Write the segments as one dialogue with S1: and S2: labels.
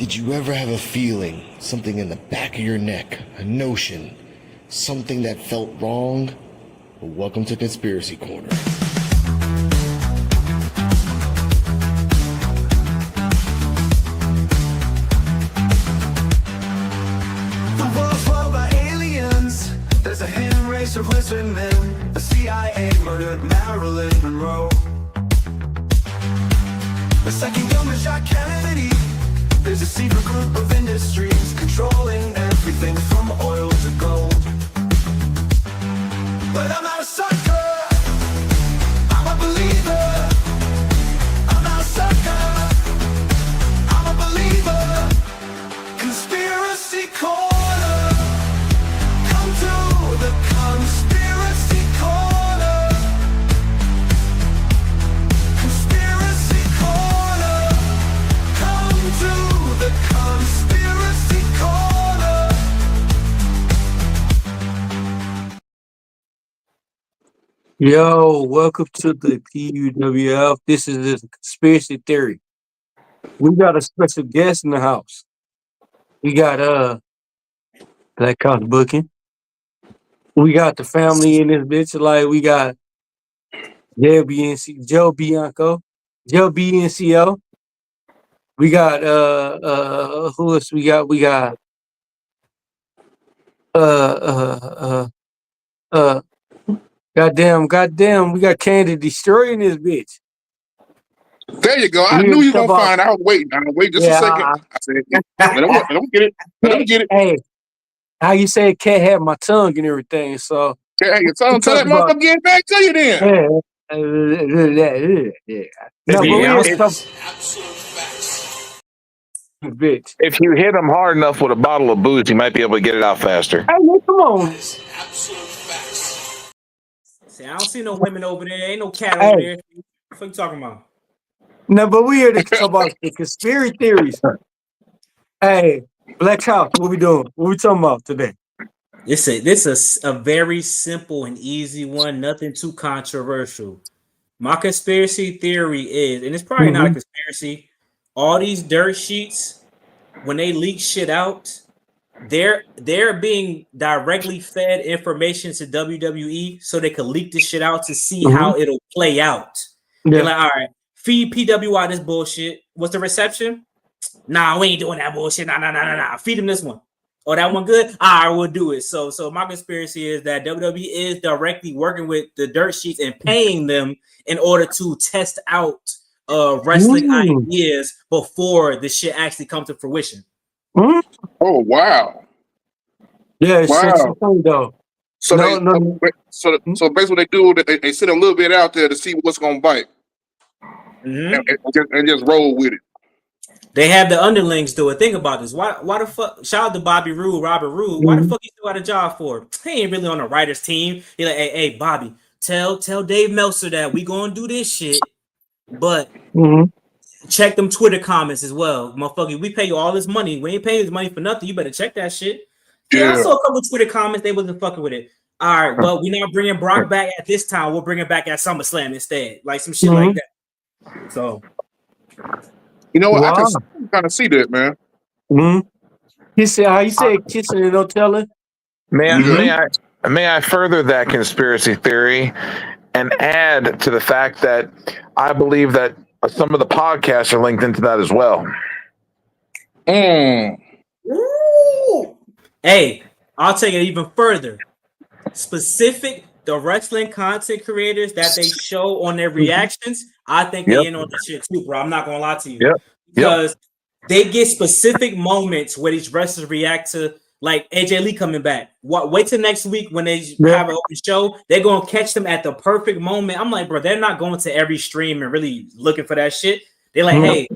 S1: Did you ever have a feeling, something in the back of your neck, a notion, something that felt wrong? Well, welcome to Conspiracy Corner.
S2: The world's ruled by aliens. There's a hidden race of lizard men. The CIA murdered Marilyn Monroe. The second government shot Kennedy. There's a secret group of industries controlling everything from oil to gold. But I'm not a sucker, I'm a believer. I'm not a sucker, I'm a believer. Conspiracy Corner, come to the Conspiracy Corner. Conspiracy Corner, come to the Conspiracy Corner.
S3: Yo, welcome to the PUWF. This is the Conspiracy Theory. We got a special guest in the house. We got Black House Booking. We got the family in this bitch. Like we got Joe Bianco, Joe BNCO. We got who else we got? We got goddamn, we got Candy Destroying this bitch.
S4: There you go. I
S3: We
S4: knew
S3: gonna
S4: you
S3: talk
S4: were gonna
S3: about
S4: find. I was waiting. Wait just a second. I said, let him get it. Let him get it.
S3: Hey, how you say cat had my tongue and everything, so
S4: Hey, tell
S3: talk
S4: that
S3: about
S4: motherfucker get back to you then.
S3: yeah. No, but we
S5: Yeah,
S3: just talk bitch.
S5: if you hit him hard enough with a bottle of booze, you might be able to get it out faster.
S3: Hey, man, come on.
S6: See, I don't see no women over there. Ain't no cat
S3: Hey.
S6: over there. What you talking about?
S3: No, but we here to talk about the conspiracy theories. Hey, Black House, what we doing? What we talking about today?
S6: This is a very simple and easy one. Nothing too controversial. My conspiracy theory is, and it's probably not a conspiracy. All these dirt sheets, when they leak shit out, they're being directly fed information to WWE so they could leak this shit out to see how it'll play out. They're like, all right, feed PWI this bullshit. What's the reception? Nah, we ain't doing that bullshit. Nah. Feed him this one. Oh, that one good? All right, we'll do it. So my conspiracy is that WWE is directly working with the dirt sheets and paying them in order to test out wrestling ideas before the shit actually comes to fruition.
S4: Oh wow.
S3: Yeah,
S4: Wow.
S3: shit's funny though.
S4: So so basically what they do, they send a little bit out there to see what's gonna bite, and just roll with it.
S6: They have the underlings do it. Think about this. Why the fuck? Shout out to Robert Roode. Why the fuck he still got a job for? He ain't really on the writers team. He like, hey, Bobby, tell Dave Meltzer that we gonna do this shit, but check them Twitter comments as well, motherfucker. We pay you all this money. We ain't paying you this money for nothing. You better check that shit. Yeah, I saw a couple Twitter comments. They wasn't fucking with it. All right, well, we're not bringing Brock back at this time. We'll bring it back at SummerSlam instead, like some shit like that. So.
S4: You know what? I can kind of see that, man.
S3: He said, "How you say kissing and no telling?"
S5: May I further that conspiracy theory and add to the fact that I believe that some of the podcasts are linked into that as well.
S6: Ooh. Hey, I'll take it even further. The wrestling content creators that they show on their reactions, I think they in on the shit too, bro. I'm not gonna lie to you. Because they get specific moments where these wrestlers react to, like AJ Lee coming back. Wait till next week when they have an open show. They're gonna catch them at the perfect moment. I'm like, bro, they're not going to every stream and really looking for that shit. They're like, hey,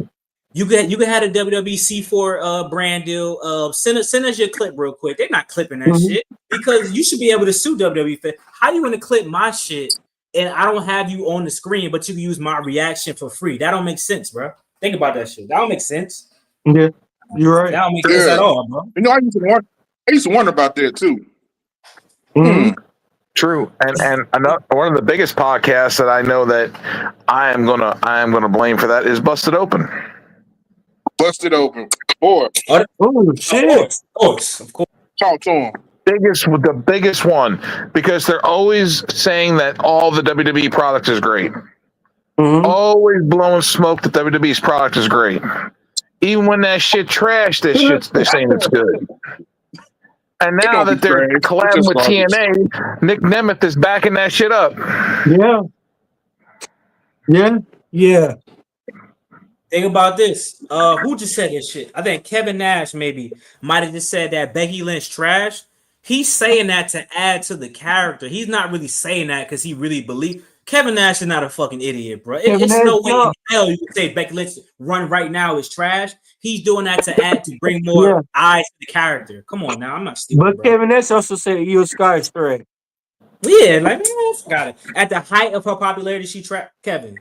S6: you can have a WWE C4 brand deal. Send us your clip real quick. They're not clipping that shit because you should be able to sue WWE. How you want to clip my shit and I don't have you on the screen, but you can use my reaction for free? That don't make sense, bro. Think about that shit. That don't make sense.
S3: Yeah, you're right.
S6: That don't make sense at all, bro.
S4: You know, I used to wonder about that too.
S5: True, and another, one of the biggest podcasts that I know that I am gonna blame for that is Busted Open.
S4: Busted Open. boy.
S3: Oh
S6: Of
S3: shit!
S6: course, of course.
S4: Talk to him.
S5: The biggest one, because they're always saying that all the WWE product is great.
S3: Mm-hmm.
S5: Always blowing smoke that WWE's product is great. Even when that shit trash, they're saying it's good. And
S4: It
S5: now
S4: don't be
S5: that they're
S4: trash. It's
S5: collabing
S4: just
S5: with
S4: garbage.
S5: TNA, Nick Nemeth is backing that shit up.
S3: Yeah. Yeah.
S6: Yeah. Think about this. Who just said this shit? I think Kevin Nash maybe might have just said that Becky Lynch trash. He's saying that to add to the character. He's not really saying that because he really believes. Kevin Nash is not a fucking idiot, bro.
S3: Kevin
S6: It's
S3: Nash,
S6: no way
S3: no.
S6: in hell you can say Becky Lynch run right now is trash. He's doing that to add to bring
S3: Yeah.
S6: more eyes to the character. Come on now, I'm not stupid,
S3: But
S6: bro.
S3: Kevin Nash also said Io Sky is trash.
S6: Yeah, like man, got it. At the height of her popularity, she trapped Kevin.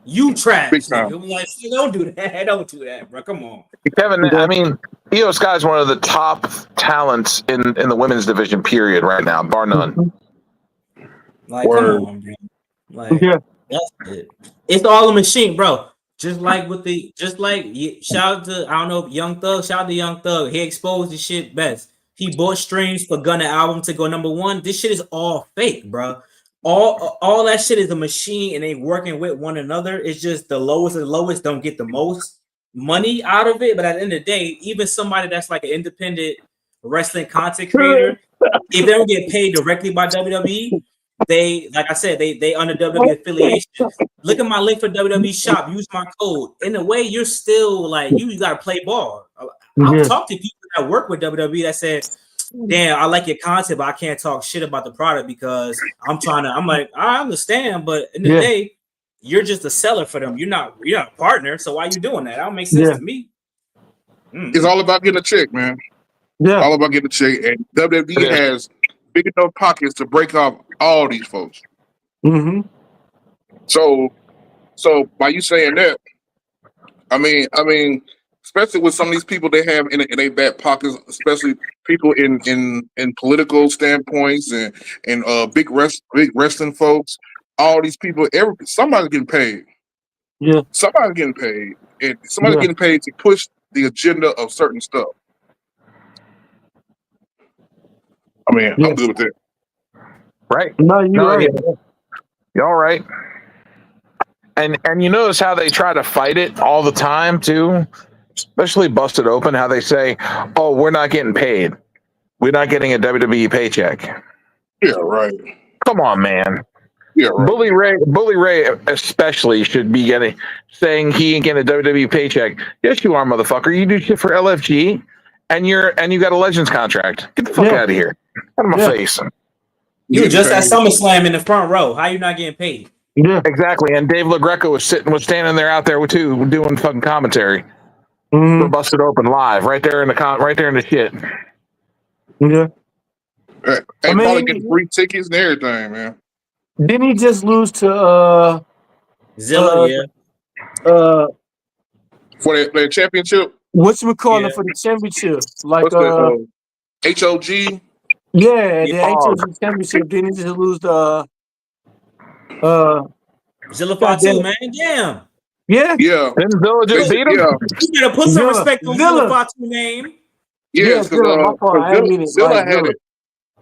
S6: You trash,
S4: Big time.
S6: nigga. I'm like, don't do that. Don't do that, bro. Come on.
S5: Kevin, I mean, Io Sky is one of the top talents in the women's division, period, right now, bar none.
S6: Like,
S5: Word.
S6: come on, bro. Like,
S3: Yeah.
S6: that's it. It's all a machine, bro. Just like shout out to, I don't know, Young Thug. Shout out to Young Thug. He exposed the shit best. He bought streams for Gunna album to go #1. This shit is all fake, bro. All that shit is a machine, and they working with one another. It's just the lowest of the lowest don't get the most money out of it. But at the end of the day, even somebody that's like an independent wrestling content creator, if they don't get paid directly by WWE, they, like I said, they under WWE affiliation. Look at my link for WWE shop. Use my code. In a way, you're still like you got to play ball. I'll talk to people that work with WWE that said, "Damn, I like your content, but I can't talk shit about the product because I'm like, I understand, but in the day, you're just a seller for them. You're not a partner. So why are you doing that? That don't make sense to me."
S4: It's all about getting a check, man.
S3: Yeah.
S4: All about getting a check, and WWE has big enough pockets to break off all these folks.
S3: Mm-hmm.
S4: So by you saying that, I mean, especially with some of these people they have in their back pockets, especially people in political standpoints and big wrestling folks. All these people, somebody's getting paid.
S3: Yeah.
S4: Somebody's getting paid, and somebody's getting paid to push the agenda of certain stuff. I mean, I'm good with that.
S5: Right?
S3: No, you're right.
S5: You're all right. And you notice how they try to fight it all the time too, especially Busted Open. How they say, "Oh, we're not getting paid. We're not getting a WWE paycheck."
S4: Yeah, right.
S5: Come on, man.
S4: Yeah, right.
S5: Bully Ray especially should be saying he ain't getting a WWE paycheck. Yes, you are, motherfucker. You do shit for LFG, and you got a Legends contract. Get the fuck out of here. Out of my face.
S6: You were just at SummerSlam in the front row. How you not getting paid?
S3: Yeah,
S5: exactly. And Dave LaGreca was standing there out there too, doing fucking commentary for Busted Open live, right there in the shit.
S3: Yeah.
S4: And probably get free tickets and everything, man.
S3: Didn't he just lose to
S6: Zilla?
S4: For the championship.
S3: What's we calling for the championship? Like
S4: HOG.
S3: Yeah, the HOG championship. Didn't he just lose to
S6: Zilla Fatu, man? Damn.
S3: Yeah.
S5: Didn't Zilla just beat him?
S6: You better put some respect on Zilla Fatu name.
S4: Yeah, because Zilla had it.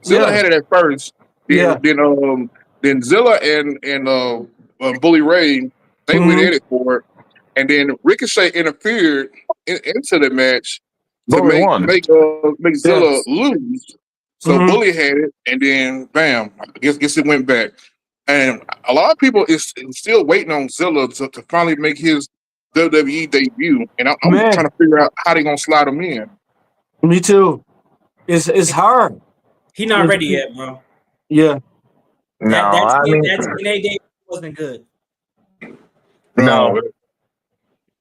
S4: Zilla had it at first. Then Zilla and Bully Ray, they went at it for it, and then Ricochet interfered into the match to make Zilla lose. So Bully had it, and then bam, I guess it went back. And a lot of people is still waiting on Zilla to finally make his WWE debut, and I'm trying to figure out how they're gonna slide him in.
S3: Me too. It's hard.
S6: He not ready yet, bro.
S3: Yeah.
S6: That TNA debut wasn't good.
S4: No.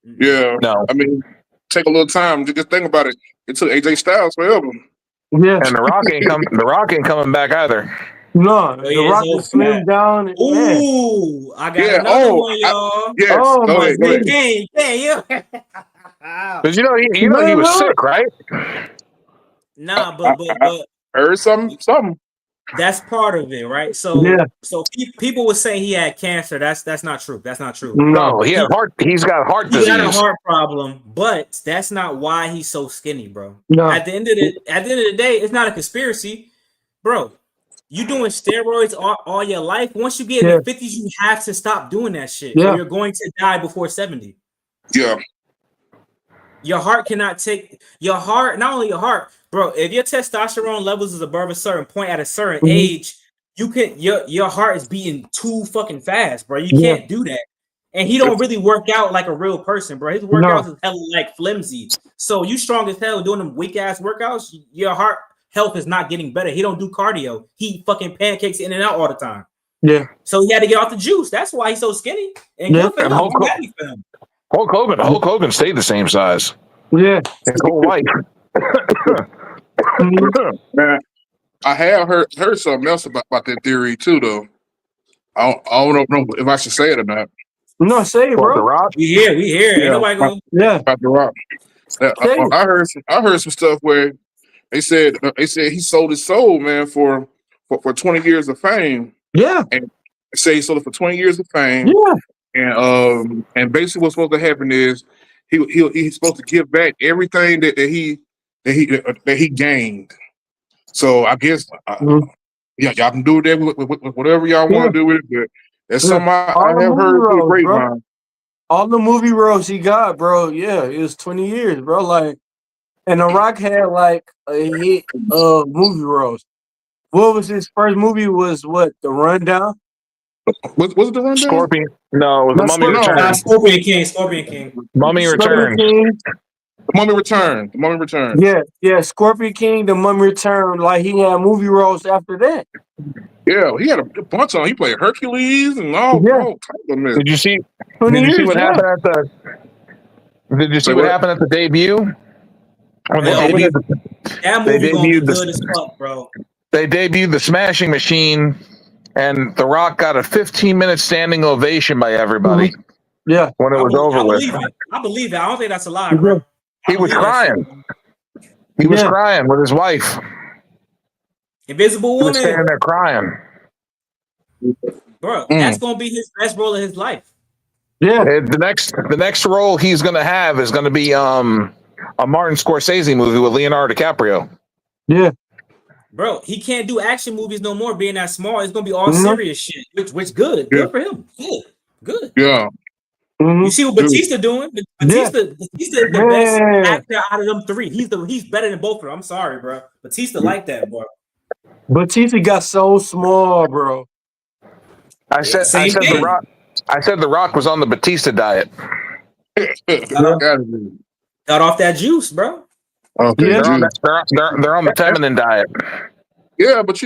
S4: Yeah.
S5: No.
S4: I mean, take a little time. Just think about it. It took AJ Styles forever.
S3: Yeah.
S5: And The Rock ain't coming back either.
S3: No, The Rock was slimmed down.
S6: Ooh, I got another one, y'all.
S4: Yes.
S3: Oh,
S4: go ahead.
S5: Because you know he was sick, right?
S6: Nah, but
S4: heard something.
S6: that's part of it, right? So
S3: Yeah.
S6: so people were saying he had cancer. That's not true. That's not true.
S3: No.
S5: No, he's got heart
S6: He got a
S5: disease.
S6: heart problem, but that's not why he's so skinny, bro.
S3: No.
S6: At the end of the day, it's not a conspiracy, bro. You doing steroids all your life. Once you get in the 50s, you have to stop doing that shit, or you're going to die before 70.
S4: Yeah.
S6: Your heart cannot take your heart. Not only your heart, bro. If your testosterone levels is above a certain point at a certain age, you can your heart is beating too fucking fast, bro. You can't do that. And he don't really work out like a real person, bro. His workouts is hella like flimsy. So you strong as hell doing them weak ass workouts. Your heart health is not getting better. He don't do cardio. He fucking pancakes in and out all the time.
S3: Yeah.
S6: So he had to get off the juice. That's why he's so skinny. And good for him. I'm happy for him.
S5: Hulk Hogan stayed the same size.
S3: Yeah.
S5: His whole life.
S4: Man, I have heard something else about that theory too, though. I don't know if I should say it or not.
S3: No, say it, bro.
S5: The Rock?
S6: We here. Ain't nobody going.
S3: Yeah.
S4: About The Rock. I heard some stuff where they said he sold his soul, man, for 20 years of fame.
S3: Yeah.
S4: And say he sold it for 20 years of fame.
S3: Yeah.
S4: And basically what's supposed to happen is he's supposed to give back everything that he gained. So I guess y'all can do that with whatever y'all want to do with it. But that's something I have heard through the grapevine.
S3: All the movie roles he got, bro. Yeah, it was 20 years, bro. Like, and The Rock had like a hit of movie roles. What was his first movie? Was what? The Rundown?
S4: Was it The Rundown?
S5: Scorpion. No, it was The Mummy Returns.
S6: Scorpion King.
S5: Mummy Returns.
S4: The Mummy Returns.
S3: Yeah, Scorpion King, The Mummy Returns. Like, he had movie roles after that.
S4: Yeah, he had a bunch of them. He played Hercules and all type of mess.
S5: Did you see what happened at the? Did you see what happened at the debut?
S6: That movie gonna be good as fuck, bro.
S5: They debuted the Smashing Machine, and The Rock got a 15-minute standing ovation by everybody.
S3: Yeah,
S5: when it was over with.
S6: I believe it. I don't think that's a lie, bro.
S5: He was crying. He was crying with his wife.
S6: Invisible Woman.
S5: He was standing there crying.
S6: Bro, that's gonna be his best role of his life.
S3: Yeah.
S5: The next role he's gonna have is gonna be a Martin Scorsese movie with Leonardo DiCaprio.
S3: Yeah.
S6: Bro, he can't do action movies no more being that small. It's gonna be all serious shit. Which good. Good for him. Good.
S4: Yeah.
S6: You see what Batista doing? Batista the best actor out of them three. He's better than both of them. I'm sorry, bro. Batista like that, bro.
S3: Batista got so small, bro.
S5: I said The Rock was on the Batista diet.
S6: Got off that juice, bro.
S5: They're on the feminine diet.
S4: Yeah, but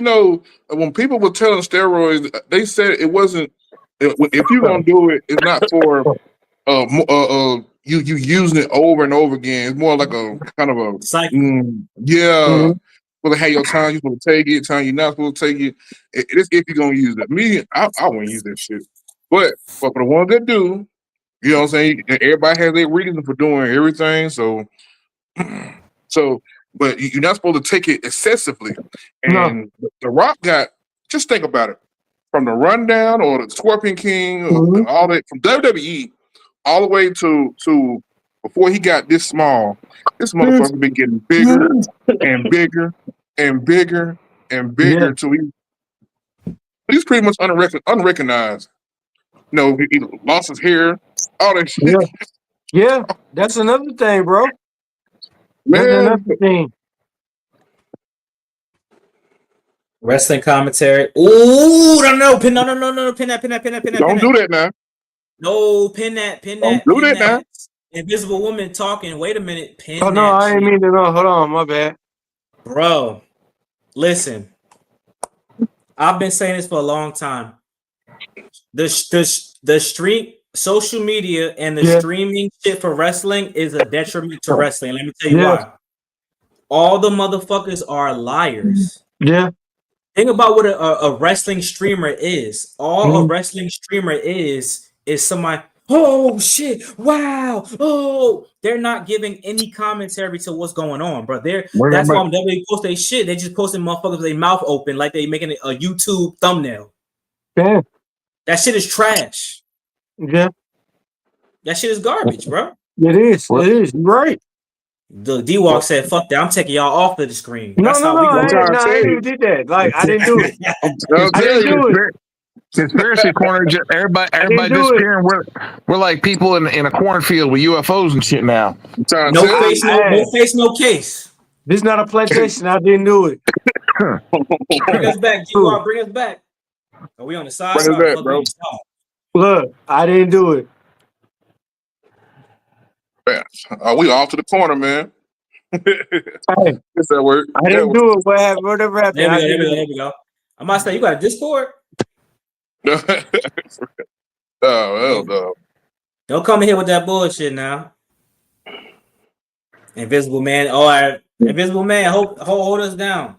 S4: when people were telling steroids, they said it wasn't. If you're gonna do it, it's not for you using it over and over again. It's more like a kind of a
S6: cycle.
S4: Well, have your time you're supposed to take it, time you're not supposed to take it. It's if you're gonna use it. Me, I wouldn't use that shit. But for the ones that do, you know what I'm saying? Everybody has their reason for doing everything. So, but you're not supposed to take it excessively. And The Rock just think about it. From the Rundown or the Scorpion King, or all that, from WWE all the way to before he got this small, this motherfucker been getting bigger and bigger and bigger and bigger until he's pretty much unrecognized. He lost his hair, all that shit.
S3: Yeah, that's another thing, bro.
S4: Man.
S3: That's another thing.
S6: Wrestling commentary. Ooh, no, pin that.
S4: Don't do that now.
S6: No, pin that.
S4: Don't do that now.
S6: Invisible Woman talking. Wait a minute. Pin
S3: no, I didn't mean to know. Hold on, my bad.
S6: Bro, listen. I've been saying this for a long time. The stream, social media, and the streaming shit for wrestling is a detriment to wrestling. Let me tell you why. All the motherfuckers are liars.
S3: Yeah.
S6: Think about what a wrestling streamer is. All a wrestling streamer is somebody. oh shit, wow, oh, they're not giving any commentary to what's going on, bro. That's why when they post their shit, they just posting motherfuckers with their mouth open like they making a YouTube thumbnail.
S3: Yeah.
S6: That shit is trash.
S3: Yeah.
S6: That shit is garbage, bro.
S3: It is. It is. You're right.
S6: The D-Walk said, fuck that, I'm taking y'all off of the screen. That's
S3: No, I ain't even did that. Like, I didn't do it. I didn't do it.
S5: Conspiracy corner, everybody disappearing. We're like people in a cornfield with UFOs and shit now.
S6: No face, no case.
S3: This is not a plantation. I didn't do it.
S6: Bring us back, D-Walk. Bring us back. Are we on the side?
S4: Bring us back, bro.
S3: Look, I didn't do it.
S4: Man, we off to the corner, man.
S3: Hey,
S4: Does that work?
S3: I didn't do it. What happened? Whatever happened.
S6: There we go. I might say, you got a Discord?
S4: Oh, hell no.
S6: Don't come in here with that bullshit now. Invisible Man. All right. Invisible Man, hold us down.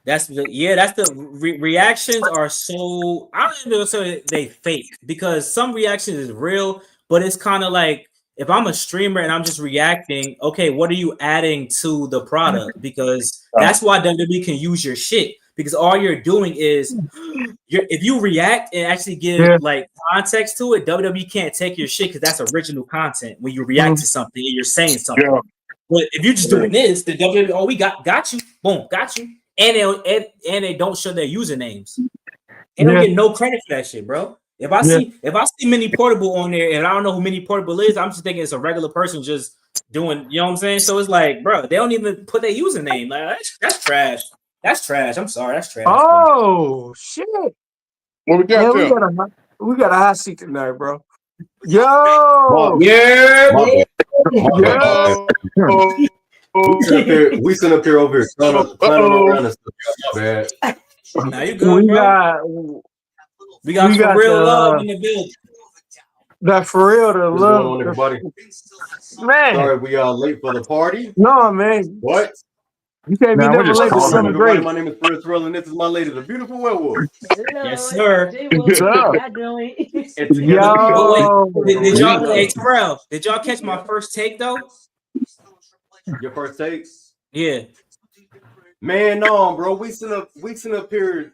S6: That's the reactions are so, I don't even say they fake, because some reactions is real, but it's kind of like, if I'm a streamer and I'm just reacting, okay, what are you adding to the product? Because that's why WWE can use your shit. Because all you're doing is, if you react and actually give like context to it, WWE can't take your shit because that's original content when you react to something and you're saying something. Yeah. But if you're just doing this, the WWE, we got you, boom, got you, and they don't show their usernames. They don't get no credit for that shit, bro. If I see Mini Portable on there and I don't know who Mini Portable is, I'm just thinking it's a regular person just doing, you know what I'm saying? So it's like, bro, they don't even put their username. Like that's trash. That's trash. I'm sorry, that's trash.
S3: Oh shit!
S4: What we got?
S3: We got a hot seat tonight, bro. Yo,
S7: we sit up here over here climbing around and stuff. Bad.
S6: Now you good, bro. We got for real love in the building.
S3: That for real, the
S7: What's
S3: love,
S7: going on, everybody?
S3: Man.
S7: Sorry, we are late for the party.
S3: No, man.
S7: What?
S3: You can't be never late for something great.
S7: My name is Terrell, and this is my lady, the beautiful werewolf.
S6: Yes, sir.
S3: What's up?
S6: Yo, did y'all? Hey, Terrell, did y'all catch my first take though?
S7: Your first take?
S6: Yeah.
S7: Man, no, bro. We sit up here.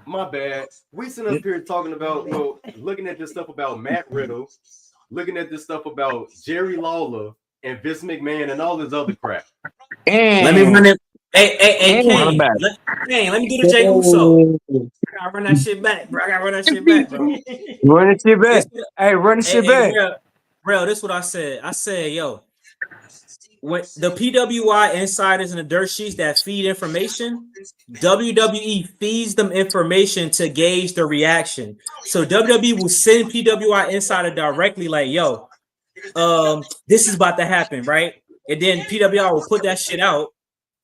S7: My bad. We sit up here talking about, looking at this stuff about Matt Riddle, looking at this stuff about Jerry Lawler and Vince McMahon and all this other crap.
S6: Let me run it. Hey, Kane. Let me do the Jey Uso. I gotta run that shit back, bro. Run that shit back.
S3: Hey, run the shit back.
S6: Bro, this is what I said. I said, yo, when the PWI insiders and the dirt sheets that feed information, WWE feeds them information to gauge the reaction. So WWE will send PWI insider directly, like, yo, this is about to happen, right? And then PWI will put that shit out.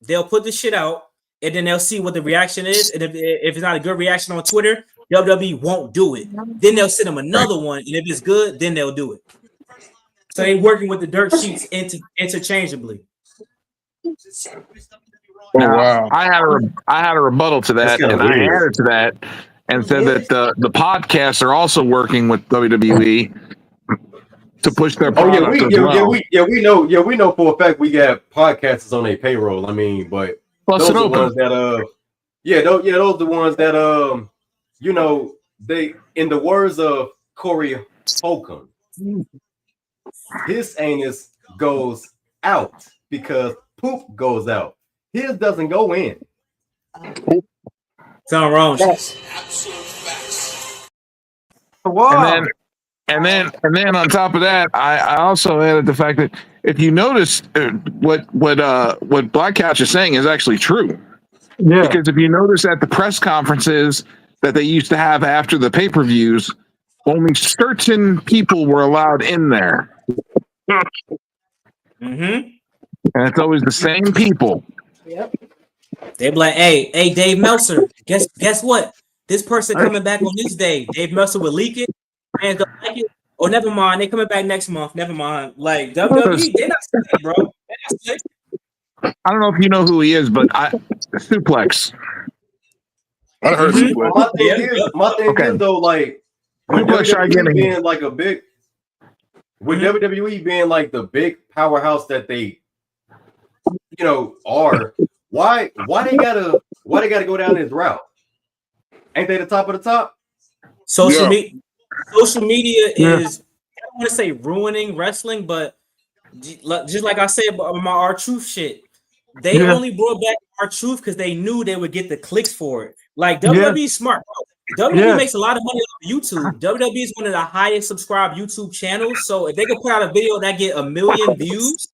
S6: They'll put the shit out, and then they'll see what the reaction is. And if it's not a good reaction on Twitter, WWE won't do it. Then they'll send them another one, and if it's good, then they'll do it. So they're working with the dirt sheets interchangeably.
S5: Oh, wow. I had a rebuttal to that, and I added to that and said that the podcasts are also working with WWE to push their product.
S7: We know for a fact we got podcasters on their payroll. I mean, but
S5: plus
S7: those are the ones that those are the ones that they, in the words of Corey Holcomb, his anus goes out because poop goes out. His doesn't go in.
S6: Something wrong.
S3: Wow.
S5: And then on top of that, I also added the fact that if you notice what Black Couch is saying is actually true.
S3: Yeah.
S5: Because if you notice at the press conferences that they used to have after the pay-per-views, only certain people were allowed in there.
S6: Mm-hmm.
S5: And it's always the same people.
S6: Yep. They be like, hey, Dave Meltzer, guess what? This person coming back on this day. Dave Meltzer will leak it. Fans don't like it. Oh, never mind. They coming back next month. Never mind. Like WWE, they're not sick, bro. They're not sick.
S5: I don't know if you know who he is, but Suplex.
S4: I heard Suplex.
S7: My thing is though, like when
S5: Suplex
S7: WWE being like a big, with WWE being like the big powerhouse that they, are, why they gotta go down this route? Ain't they the top of the top?
S6: Social media is, I don't want to say ruining wrestling, but just like I said about my R-Truth shit, they only brought back R-Truth because they knew they would get the clicks for it. Like WWE is smart, bro. WWE makes a lot of money off of YouTube. WWE is one of the highest subscribed YouTube channels. So if they could put out a video that get 1 million views,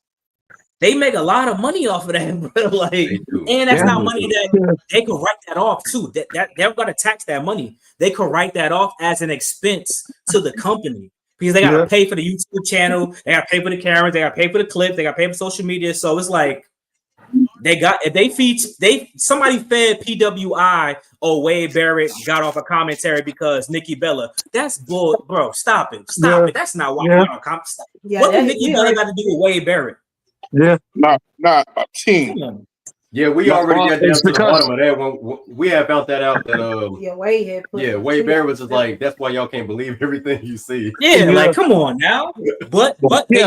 S6: they make a lot of money off of that, bro. Like, and that's not money that they could write that off too. That they're gonna tax that money. They could write that off as an expense to the company because they gotta pay for the YouTube channel, they gotta pay for the cameras, they gotta pay for the clips, they gotta pay for social media. So it's like somebody fed PWI or Wade Barrett got off a commentary because Nikki Bella. That's bull, bro. Stop it. Stop it. That's not why we're on commentary. What did Nikki Bella got to do with Wade Barrett?
S4: Not a team.
S7: Yeah, we already got down to the bottom of that one. We have found that out that
S8: Wade had
S7: Wade Barrett was just like, that's why y'all can't believe everything you see.
S6: Yeah, like come on now. But they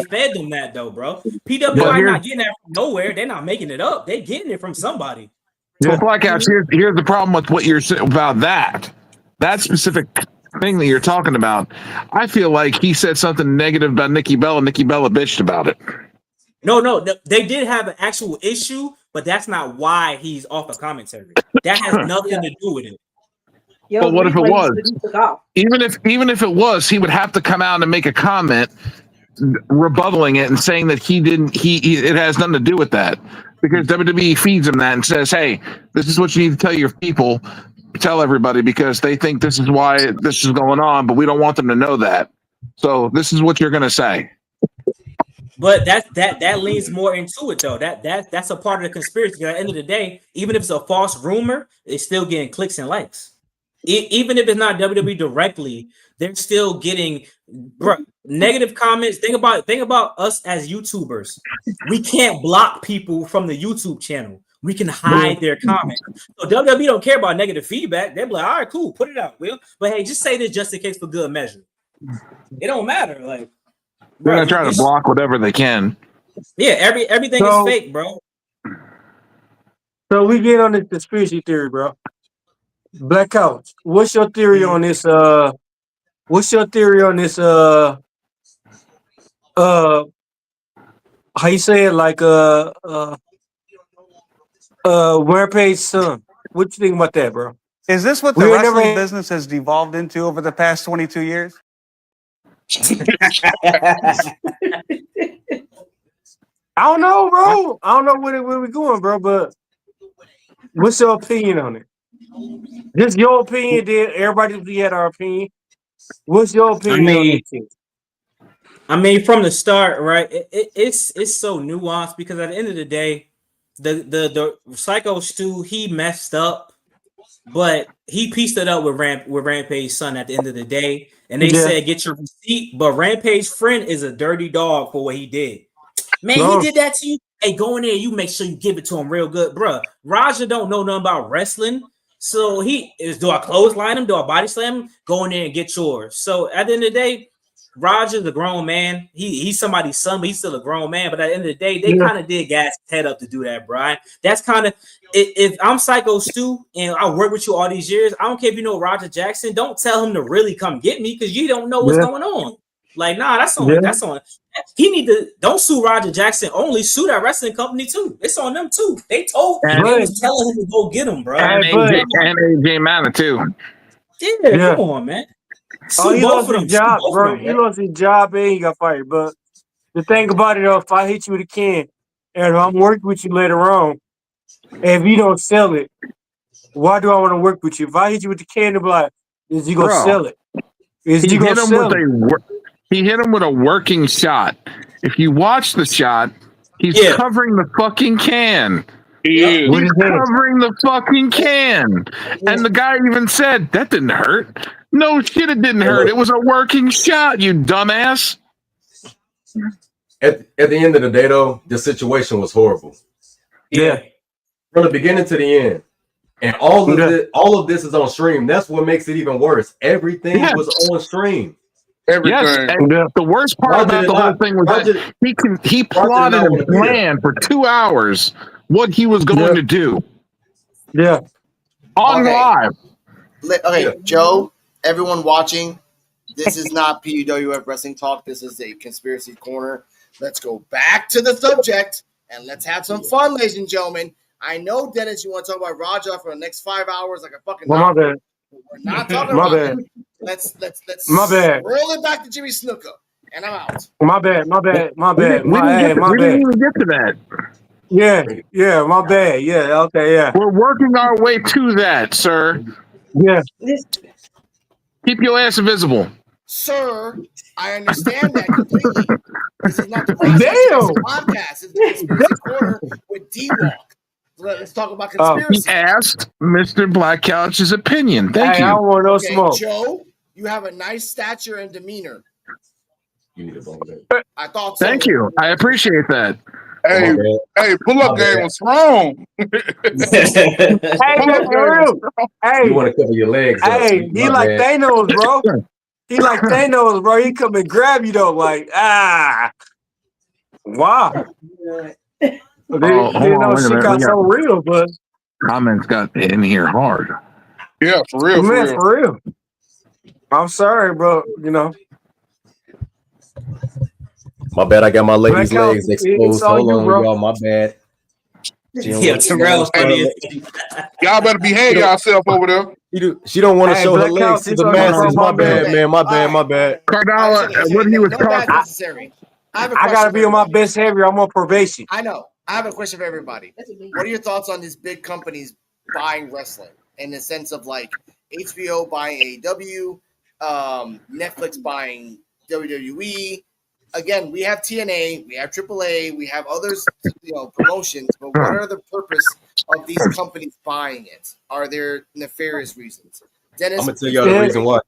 S6: fed them that though, bro. PWI not getting that from nowhere. They're not making it up. They're getting it from somebody.
S5: So Blackhouse, here's the problem with what you're saying about that specific thing that you're talking about. I feel like he said something negative about Nikki Bella. Nikki Bella bitched about it.
S6: No, they did have an actual issue, but that's not why he's off a commentary. That has nothing to do with it.
S5: But what if it was? Even if it was, he would have to come out and make a comment rebuttaling it and saying that it has nothing to do with that. Because WWE feeds him that and says, hey, this is what you need to tell your people, tell everybody, because they think this is why this is going on, but we don't want them to know that. So this is what you're going to say.
S6: But that leans more into it though. That's a part of the conspiracy. At the end of the day, even if it's a false rumor, it's still getting clicks and likes. Even if it's not WWE directly, they're still getting negative comments. Think about us as YouTubers. We can't block people from the YouTube channel. We can hide their comments. So WWE don't care about negative feedback. They're like, all right, cool, put it out, Will. But hey, just say this just in case for good measure. It don't matter. Like,
S5: they're gonna try to block whatever they can.
S6: Yeah, everything is fake, bro.
S3: So we get on the conspiracy theory, bro. Black Couch, what's your theory on this? What's your theory on this? How you say it? Like Rampage's son. What you think about that, bro?
S9: Is this what the wrestling business has devolved into over the past 22 years?
S3: I don't know, bro. I don't know where we're going, bro. But what's your opinion on it? Just your opinion. Did everybody had our opinion? What's your opinion on it?
S6: I mean, from the start, right? It's so nuanced because at the end of the day, the Psycho Stu, he messed up, but he pieced it up with Rampage's son at the end of the day. And they said, get your receipt. But Rampage's friend is a dirty dog for what he did. Man, he did that to you. Hey, go in there. You make sure you give it to him real good. Bruh, Raja don't know nothing about wrestling. So do I clothesline him? Do I body slam him? Go in there and get yours. So at the end of the day, Raja's a grown man. He's somebody's son, but he's still a grown man. But at the end of the day, they kind of did gas his head up to do that, Brian. That's kind of, if I'm Psycho Stu and I work with you all these years, I don't care if you know Roger Jackson, don't tell him to really come get me because you don't know what's going on. Like, nah, that's on. He need to, don't sue Roger Jackson, only sue that wrestling company too. It's on them too. They was telling him to go get him, bro.
S5: And AJ Mana too.
S6: Yeah, come on, man.
S3: He lost his job, bro. He lost his job and he got fired. But the thing about it, though, if I hit you with a can and I'm working with you later on, and if you don't sell it, why do I want to work with you? If I hit you with the can, they'll be like, is you gonna sell it? Is you gonna sell it?
S5: He hit him with a working shot. If you watch the shot, he's covering the fucking can. He's covering the fucking can. And the guy even said, that didn't hurt. No shit, it didn't hurt. It was a working shot, you dumbass.
S7: At the end of the day, though, the situation was horrible.
S3: Yeah.
S7: From the beginning to the end. And all of this is on stream. That's what makes it even worse. Everything was on stream.
S4: everything.
S5: Yes, and the worst part about the whole thing was that he plotted and planned for 2 hours what he was going to do.
S3: Yeah.
S5: On live.
S1: Okay, Joe, everyone watching, this is not PUWF Wrestling Talk. This is a conspiracy corner. Let's go back to the subject and let's have some fun, ladies and gentlemen. I know, Dennis, you want to talk about Raja for the next 5 hours like a fucking.
S3: My bad.
S1: We're not talking
S3: My
S1: about
S3: bad.
S1: it. Let's
S3: My bad.
S1: roll it back to Jimmy Snuka, and I'm out.
S3: My bad.
S5: We didn't even get to that.
S3: Yeah, my bad. Yeah, okay, yeah.
S5: We're working our way to that, sir.
S3: Yeah.
S5: Keep your ass invisible.
S1: Sir, I understand that completely. This is not the podcast. It's the Conspiracy Corner with D-Walk. Let's talk about conspiracy.
S5: He asked Mr. Black Couch's opinion. Thank you.
S3: I don't want no smoke.
S1: Joe, you have a nice stature and demeanor.
S7: You need a bone there.
S1: I thought so.
S5: Thank you. I appreciate that.
S4: Hey, pull-up game was strong.
S3: Hey,
S7: You want to cover your legs?
S3: hey, he like Thanos, bro. He like Thanos, bro. He come and grab you though, like wow.
S5: Hold on,
S3: She got so real, but
S5: comments got in here hard.
S4: Yeah, for real.
S3: man, for real. I'm sorry, bro. You know.
S7: My bad. I got my lady's
S3: Black
S7: legs
S3: Out,
S7: exposed.
S3: it's all
S7: Hold
S3: you,
S7: on,
S3: bro.
S7: y'all. My bad.
S6: Yeah, Terrell's funny.
S4: Y'all better behave yourself over there.
S7: She don't want to
S3: Hey,
S7: show her
S3: Black
S7: legs
S3: Out,
S7: to
S3: it's
S7: the
S3: all you,
S7: masses.
S3: bro.
S7: My bad,
S1: Okay.
S7: man. My bad.
S1: All
S7: My
S1: right.
S7: bad.
S5: Cardala, what he was
S1: That's
S5: talking.
S1: necessary. I have a
S3: I
S1: question
S3: gotta
S1: for
S3: be on my
S1: everybody.
S3: best behavior. I'm on probation.
S1: I know. I have a question for everybody. What are your thoughts on these big companies buying wrestling in the sense of like HBO buying AEW, Netflix buying WWE? Again, we have TNA, we have AAA, we have others, promotions. But what are the purpose of these companies buying it? Are there nefarious reasons? Dennis,
S7: I'm gonna tell y'all the reason why.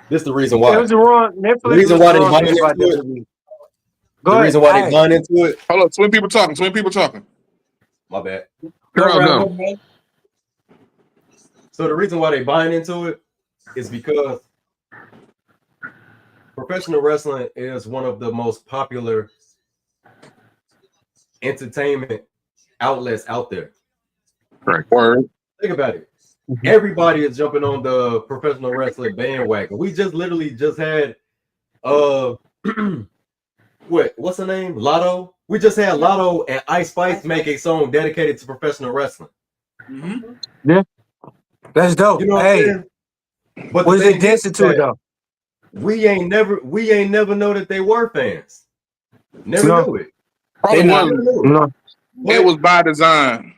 S7: This is the reason why.
S3: It was the wrong Netflix.
S7: The reason
S3: was
S7: why they
S3: wrong
S7: buying
S3: thing about
S7: into it.
S3: WWE.
S7: The reason why they buying into it.
S4: Hold on, twin people talking.
S7: My bad.
S5: Terrell, go.
S7: So the reason why they buying into it is because professional wrestling is one of the most popular entertainment outlets out there.
S5: Correct.
S4: Word.
S7: Think about it. Everybody is jumping on the professional wrestling bandwagon. We just literally just had what's the name? Lotto. We just had Lotto and Ice Spice make a song dedicated to professional wrestling.
S6: Mm-hmm.
S3: Yeah, that's dope.
S7: You know what I'm saying? But
S3: what is they dancing to it though?
S7: We ain't never know that they were fans. Never knew it.
S3: No.
S4: It was by design.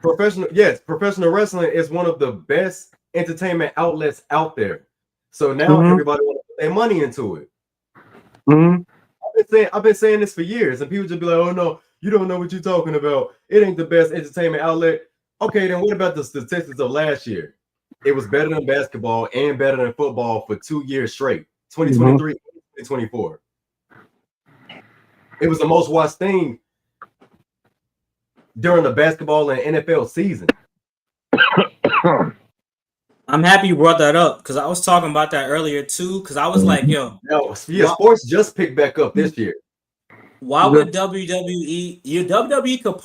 S7: Professional wrestling is one of the best entertainment outlets out there. So now everybody wants to put their money into it.
S3: Mm-hmm.
S7: I've been saying this for years, and people just be like, "Oh no, you don't know what you're talking about. It ain't the best entertainment outlet." Okay, then what about the statistics of last year? It was better than basketball and better than football for 2 years straight, 2023 and 2024. It was the most watched thing during the basketball and NFL season.
S6: I'm happy you brought that up because I was talking about that earlier too. Because I was like, yo,
S7: sports just picked back up this year.
S6: Why would WWE? WWE could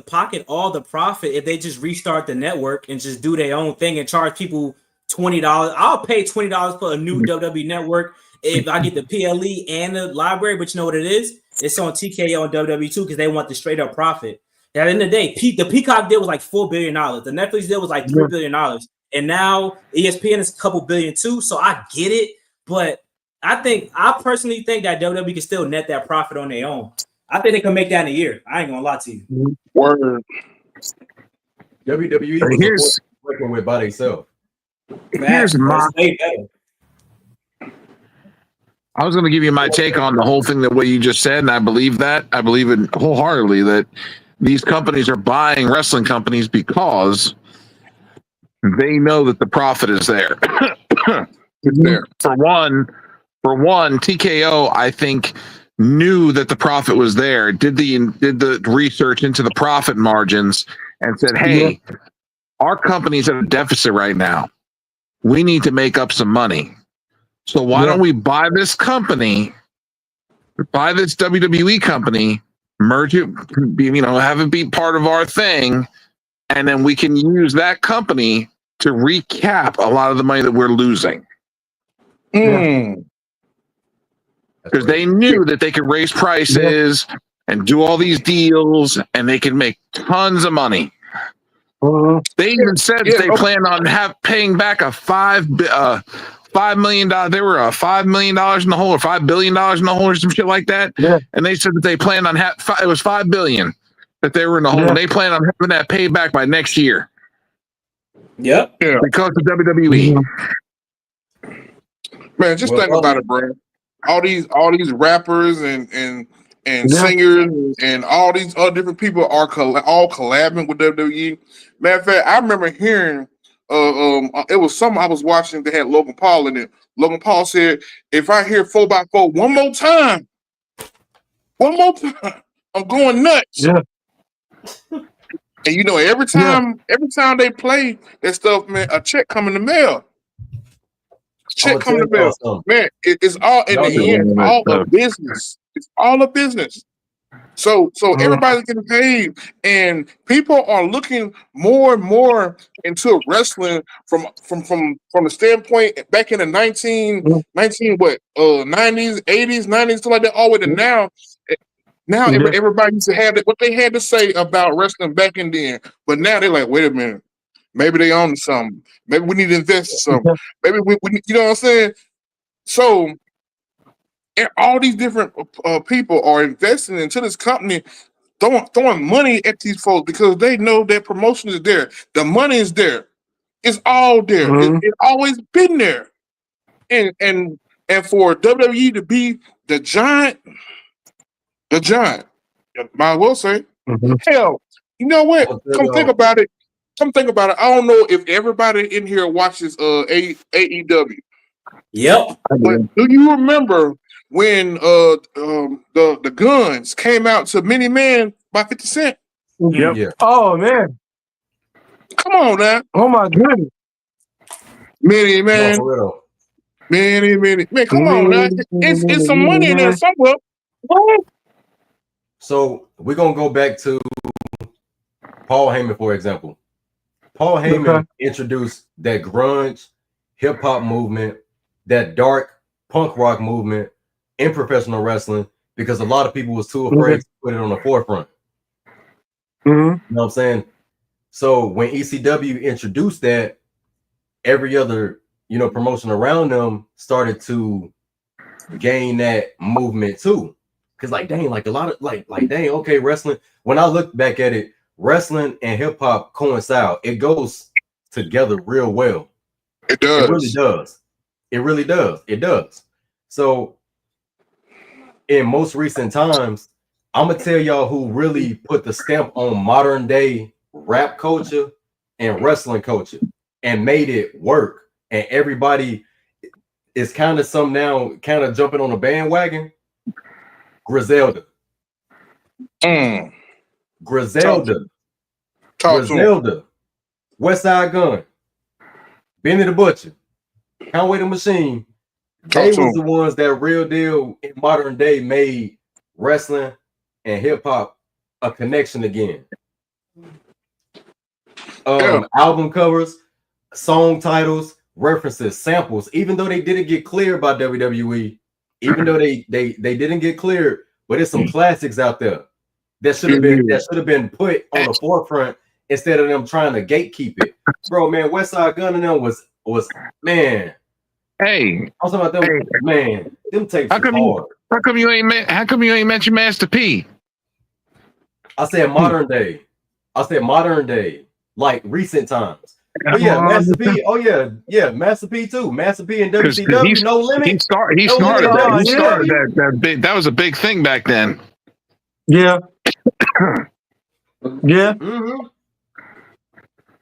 S6: pocket all the profit if they just restart the network and just do their own thing and charge people $20. I'll pay $20 for a new WWE network if I get the PLE and the library. But you know what it is? It's on TKO and WWE too because they want the straight up profit. At the end of the day, the Peacock deal was like $4 billion. The Netflix deal was like $3 billion. And now ESPN is a couple billion too. So I get it. But I personally think that WWE can still net that profit on their own. I think they can make that in a year. I ain't gonna lie to you.
S4: Word.
S7: WWE was working with by themselves.
S5: Here's my. I was going to give you my take on the whole thing, the way you just said, and I believe that. I believe it wholeheartedly that these companies are buying wrestling companies because they know that the profit is there.
S4: It's there.
S5: For one, TKO, I think, knew that the profit was there, did the research into the profit margins, and said, hey, our company's at a deficit right now. We need to make up some money. So why don't we buy this company, buy this WWE company, merge it, have it be part of our thing, and then we can use that company to recap a lot of the money that we're losing. Because they knew that they could raise prices and do all these deals, and they can make tons of money. They even said that they plan on paying back a $5 million. They were $5 million in the hole, or $5 billion in the hole, or some shit like that. And they said that they planned on it was $5 billion that they were in the hole, and they plan on having that paid back by next year.
S6: Yep.
S4: Yeah.
S5: Because of WWE.
S4: Man, just think about it, bro. All these rappers and singers and all these other different people are all collabing with WWE. Matter of fact, I remember hearing it was something I was watching that had Logan Paul in it. Logan Paul said, "If I hear 4x4 one more time, I'm going nuts."
S3: Yeah.
S4: And every time they play that stuff, man, a check come in the mail. Check come in the mail. Man, it's all in the end, it's all a business. It's all a business. So everybody's getting paid, and people are looking more and more into wrestling from the standpoint back in the 90s, 80s, 90s, stuff like that, all the way to now. Now everybody used to have what they had to say about wrestling back in then, but now they're like, wait a minute, maybe they own something. Maybe we need to invest in something. Maybe we you know what I'm saying? So all these different people are investing into this company, throwing money at these folks because they know that promotion is there. The money is there. It's all there. It's always been there. And for WWE to be the giant, might as well say, hell, you know what? Come think about it. I don't know if everybody in here watches AEW.
S6: Yep.
S4: But do you remember when the guns came out to Mini Man by 50 Cent?
S3: Yep. Yeah. Oh man.
S4: Come on now.
S3: Oh my goodness.
S4: Mini Man. Mini Man. Come on now. It's some money in there somewhere.
S7: So we're gonna go back to Paul Heyman, for example. Paul Heyman introduced that grunge hip hop movement, that dark punk rock movement in professional wrestling because a lot of people was too afraid to put it on the forefront. You know what I'm saying? So when ECW introduced that, every other promotion around them started to gain that movement too. Cause dang, a lot of dang, okay, wrestling. When I look back at it, wrestling and hip hop coincide. It goes together real well.
S4: It does.
S7: It really does. It really does. It does. So in most recent times, I'm gonna tell y'all who really put the stamp on modern day rap culture and wrestling culture and made it work. And everybody is kind of jumping on the bandwagon. Griselda. Griselda. West Side Gun. Benny the Butcher. Conway the Machine. They was the ones that real deal in modern day made wrestling and hip hop a connection again. Album covers, song titles, references, samples, even though they didn't get cleared by WWE, even though they didn't get cleared, but there's some classics out there that should have been put on the forefront instead of them trying to gatekeep it. Bro, man, West Side Gun and them was man.
S5: Hey,
S7: I was talking about them, man. Them tapes hard.
S5: How come you ain't mentioned Master P?
S7: I said modern day. Like recent times. But yeah, Master P. Oh yeah, Master P too. Master P and WCW, No Limit.
S5: He started that. That was a big thing back then.
S3: Yeah. Yeah.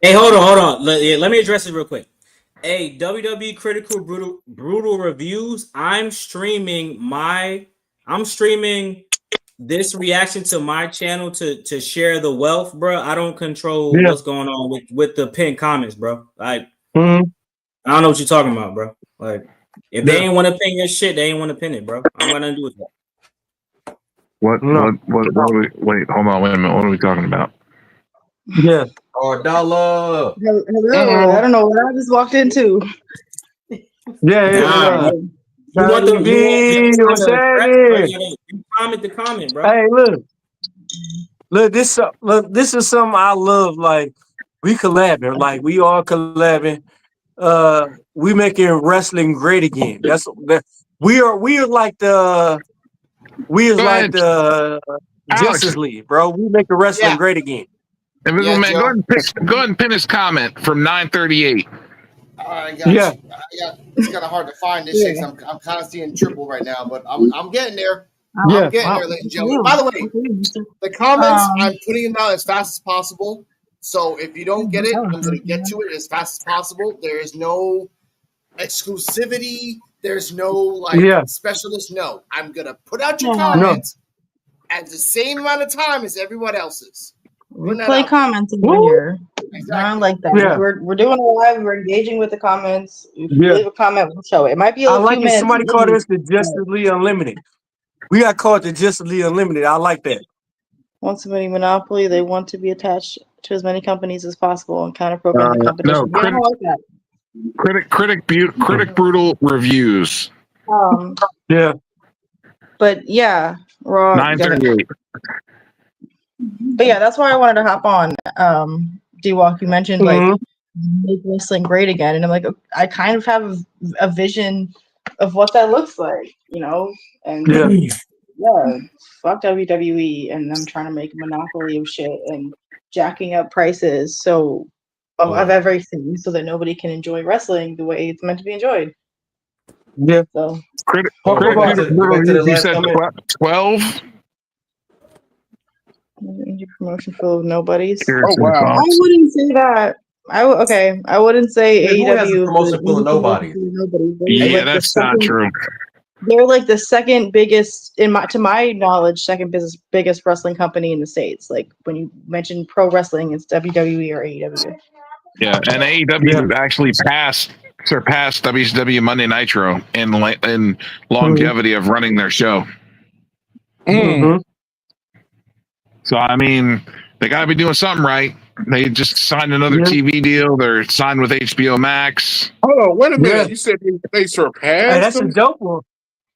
S6: Hey, hold on. Let me address it real quick. Hey, WWE Critical Brutal Reviews. I'm streaming this reaction to my channel to share the wealth, bro. I don't control what's going on with the pinned comments, bro. I don't know what you're talking about, bro. If they ain't want to pin your shit, they ain't want to pin it, bro. I don't got nothing to do with that.
S5: Wait, hold on, wait a minute. What are we talking about?
S3: Yeah.
S7: Or dollar.
S8: Hello. I don't know what I just walked into.
S3: Yeah.
S6: You want them
S3: to
S6: comment the comment, bro.
S3: Hey, look, this is something I love. Like, we collabing, like we all collabing. We making wrestling great again. We are like the Justice League, bro. We making wrestling great again.
S5: Invisible Man, go ahead and pin his comment from 938.
S1: I got you. It's kind of hard to find this shit. I'm kind of seeing triple right now, but I'm getting there. I'm getting there, ladies and gentlemen. By the way, the comments, I'm putting them out as fast as possible. So if you don't get it, I'm going to get to it as fast as possible. There is no exclusivity. There's no specialist. No, I'm going to put out your comments at the same amount of time as everyone else's.
S8: We play comments over here. Exactly. I don't like that. Yeah. We're doing a live. We're engaging with the comments. If you leave a comment, we'll show it. It might be a few minutes.
S3: Somebody called us the Justice League Unlimited. We got called the Justice League Unlimited. I like that.
S8: Want somebody monopoly? They want to be attached to as many companies as possible and kind of program the competition. I don't like that.
S5: Critic brutal reviews.
S3: Yeah.
S8: But yeah, Raw.
S5: 938.
S8: But yeah, that's why I wanted to hop on. D-Walk, you mentioned like make wrestling great again, and I'm like, I kind of have a vision of what that looks like, you know. And fuck WWE, and them trying to make a monopoly of shit and jacking up prices of everything so that nobody can enjoy wrestling the way it's meant to be enjoyed.
S3: Yeah.
S8: So
S5: you said 12.
S8: Promotion full of nobodies.
S5: Oh wow!
S8: I wouldn't say that. I wouldn't say AEW
S7: promotion full of nobodies.
S5: Yeah, that's not true.
S8: They're like the second biggest, to my knowledge, second biggest wrestling company in the States. Like when you mention pro wrestling, it's WWE or AEW.
S5: Yeah, and AEW actually surpassed WCW Monday Nitro in longevity of running their show.
S3: Mm-hmm.
S5: So, I mean, they got to be doing something right. They just signed another TV deal. They're signed with HBO Max.
S4: Hold on, wait a minute. You said they surpassed
S3: Hey, that's
S4: them?
S3: a dope one.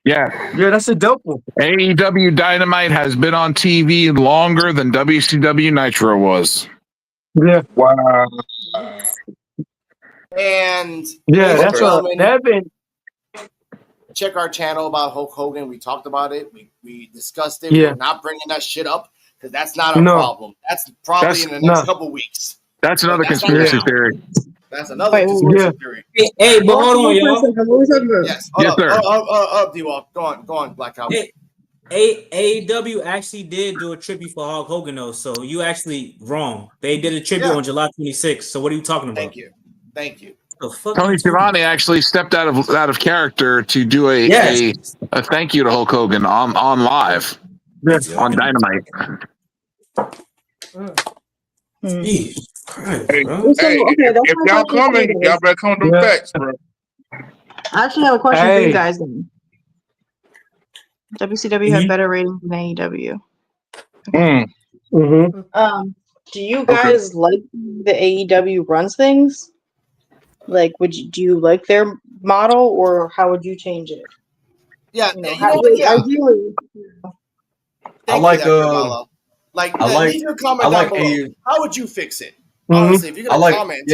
S5: Yeah.
S3: Yeah, that's a dope one.
S5: AEW Dynamite has been on TV longer than WCW Nitro was.
S3: Yeah.
S4: Wow.
S1: And check our channel about Hulk Hogan. We talked about it. We discussed it. We're not bringing that shit up because that's not a problem. That's probably in the next couple weeks.
S5: That's another conspiracy theory.
S1: That's another conspiracy theory.
S6: Hey, but hold on, y'all.
S1: Yes,
S5: sir.
S1: D-Walk. Go on, Black House.
S6: AEW actually did do a tribute for Hulk Hogan, though. So you actually wrong. They did a tribute on July 26th. So what are you talking about?
S1: Thank you.
S5: Tony Schiavone actually stepped out of character to do a thank you to Hulk Hogan on live on Dynamite.
S4: Hey, if y'all coming, y'all better come to the facts, bro.
S8: I actually have a question for you guys. Then. WCW had better ratings than AEW. Do you guys like the AEW runs things? Like, do you like their model, or how would you change it?
S1: Yeah,
S8: ideally.
S7: I like
S1: leave your comment down below. How would you fix it? Honestly, if you're gonna comment,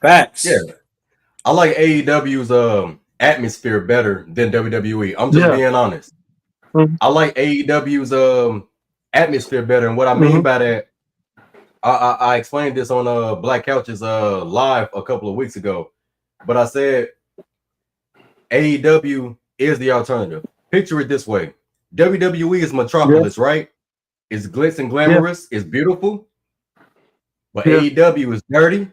S6: facts.
S7: Yeah, I like AEW's atmosphere better than WWE. I'm just being honest. I like AEW's atmosphere better, and what I mean by that, I explained this on Black Couch's live a couple of weeks ago, but I said AEW is the alternative. Picture it this way: WWE is Metropolis, right? It's glitz and glamorous, it's beautiful, but AEW is dirty,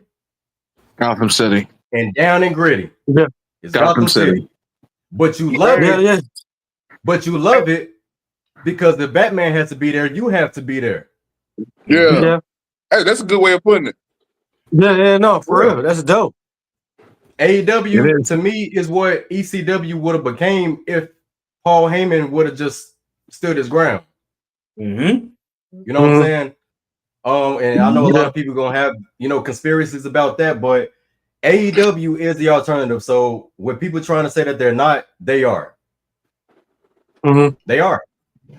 S5: Gotham City,
S7: and down and gritty. It's
S5: Gotham City.
S7: But you love it. But you love it because the Batman has to be there. You have to be there.
S4: Yeah. Hey, that's a good way of putting it.
S3: Yeah, no, for real. That's dope.
S7: AEW to me is what ECW would have became if Paul Heyman would have just stood his ground.
S6: Mm-hmm.
S7: You know what I'm saying? And I know a lot of people gonna have conspiracies about that, but AEW is the alternative. So when people trying to say that they're not, they are. They are.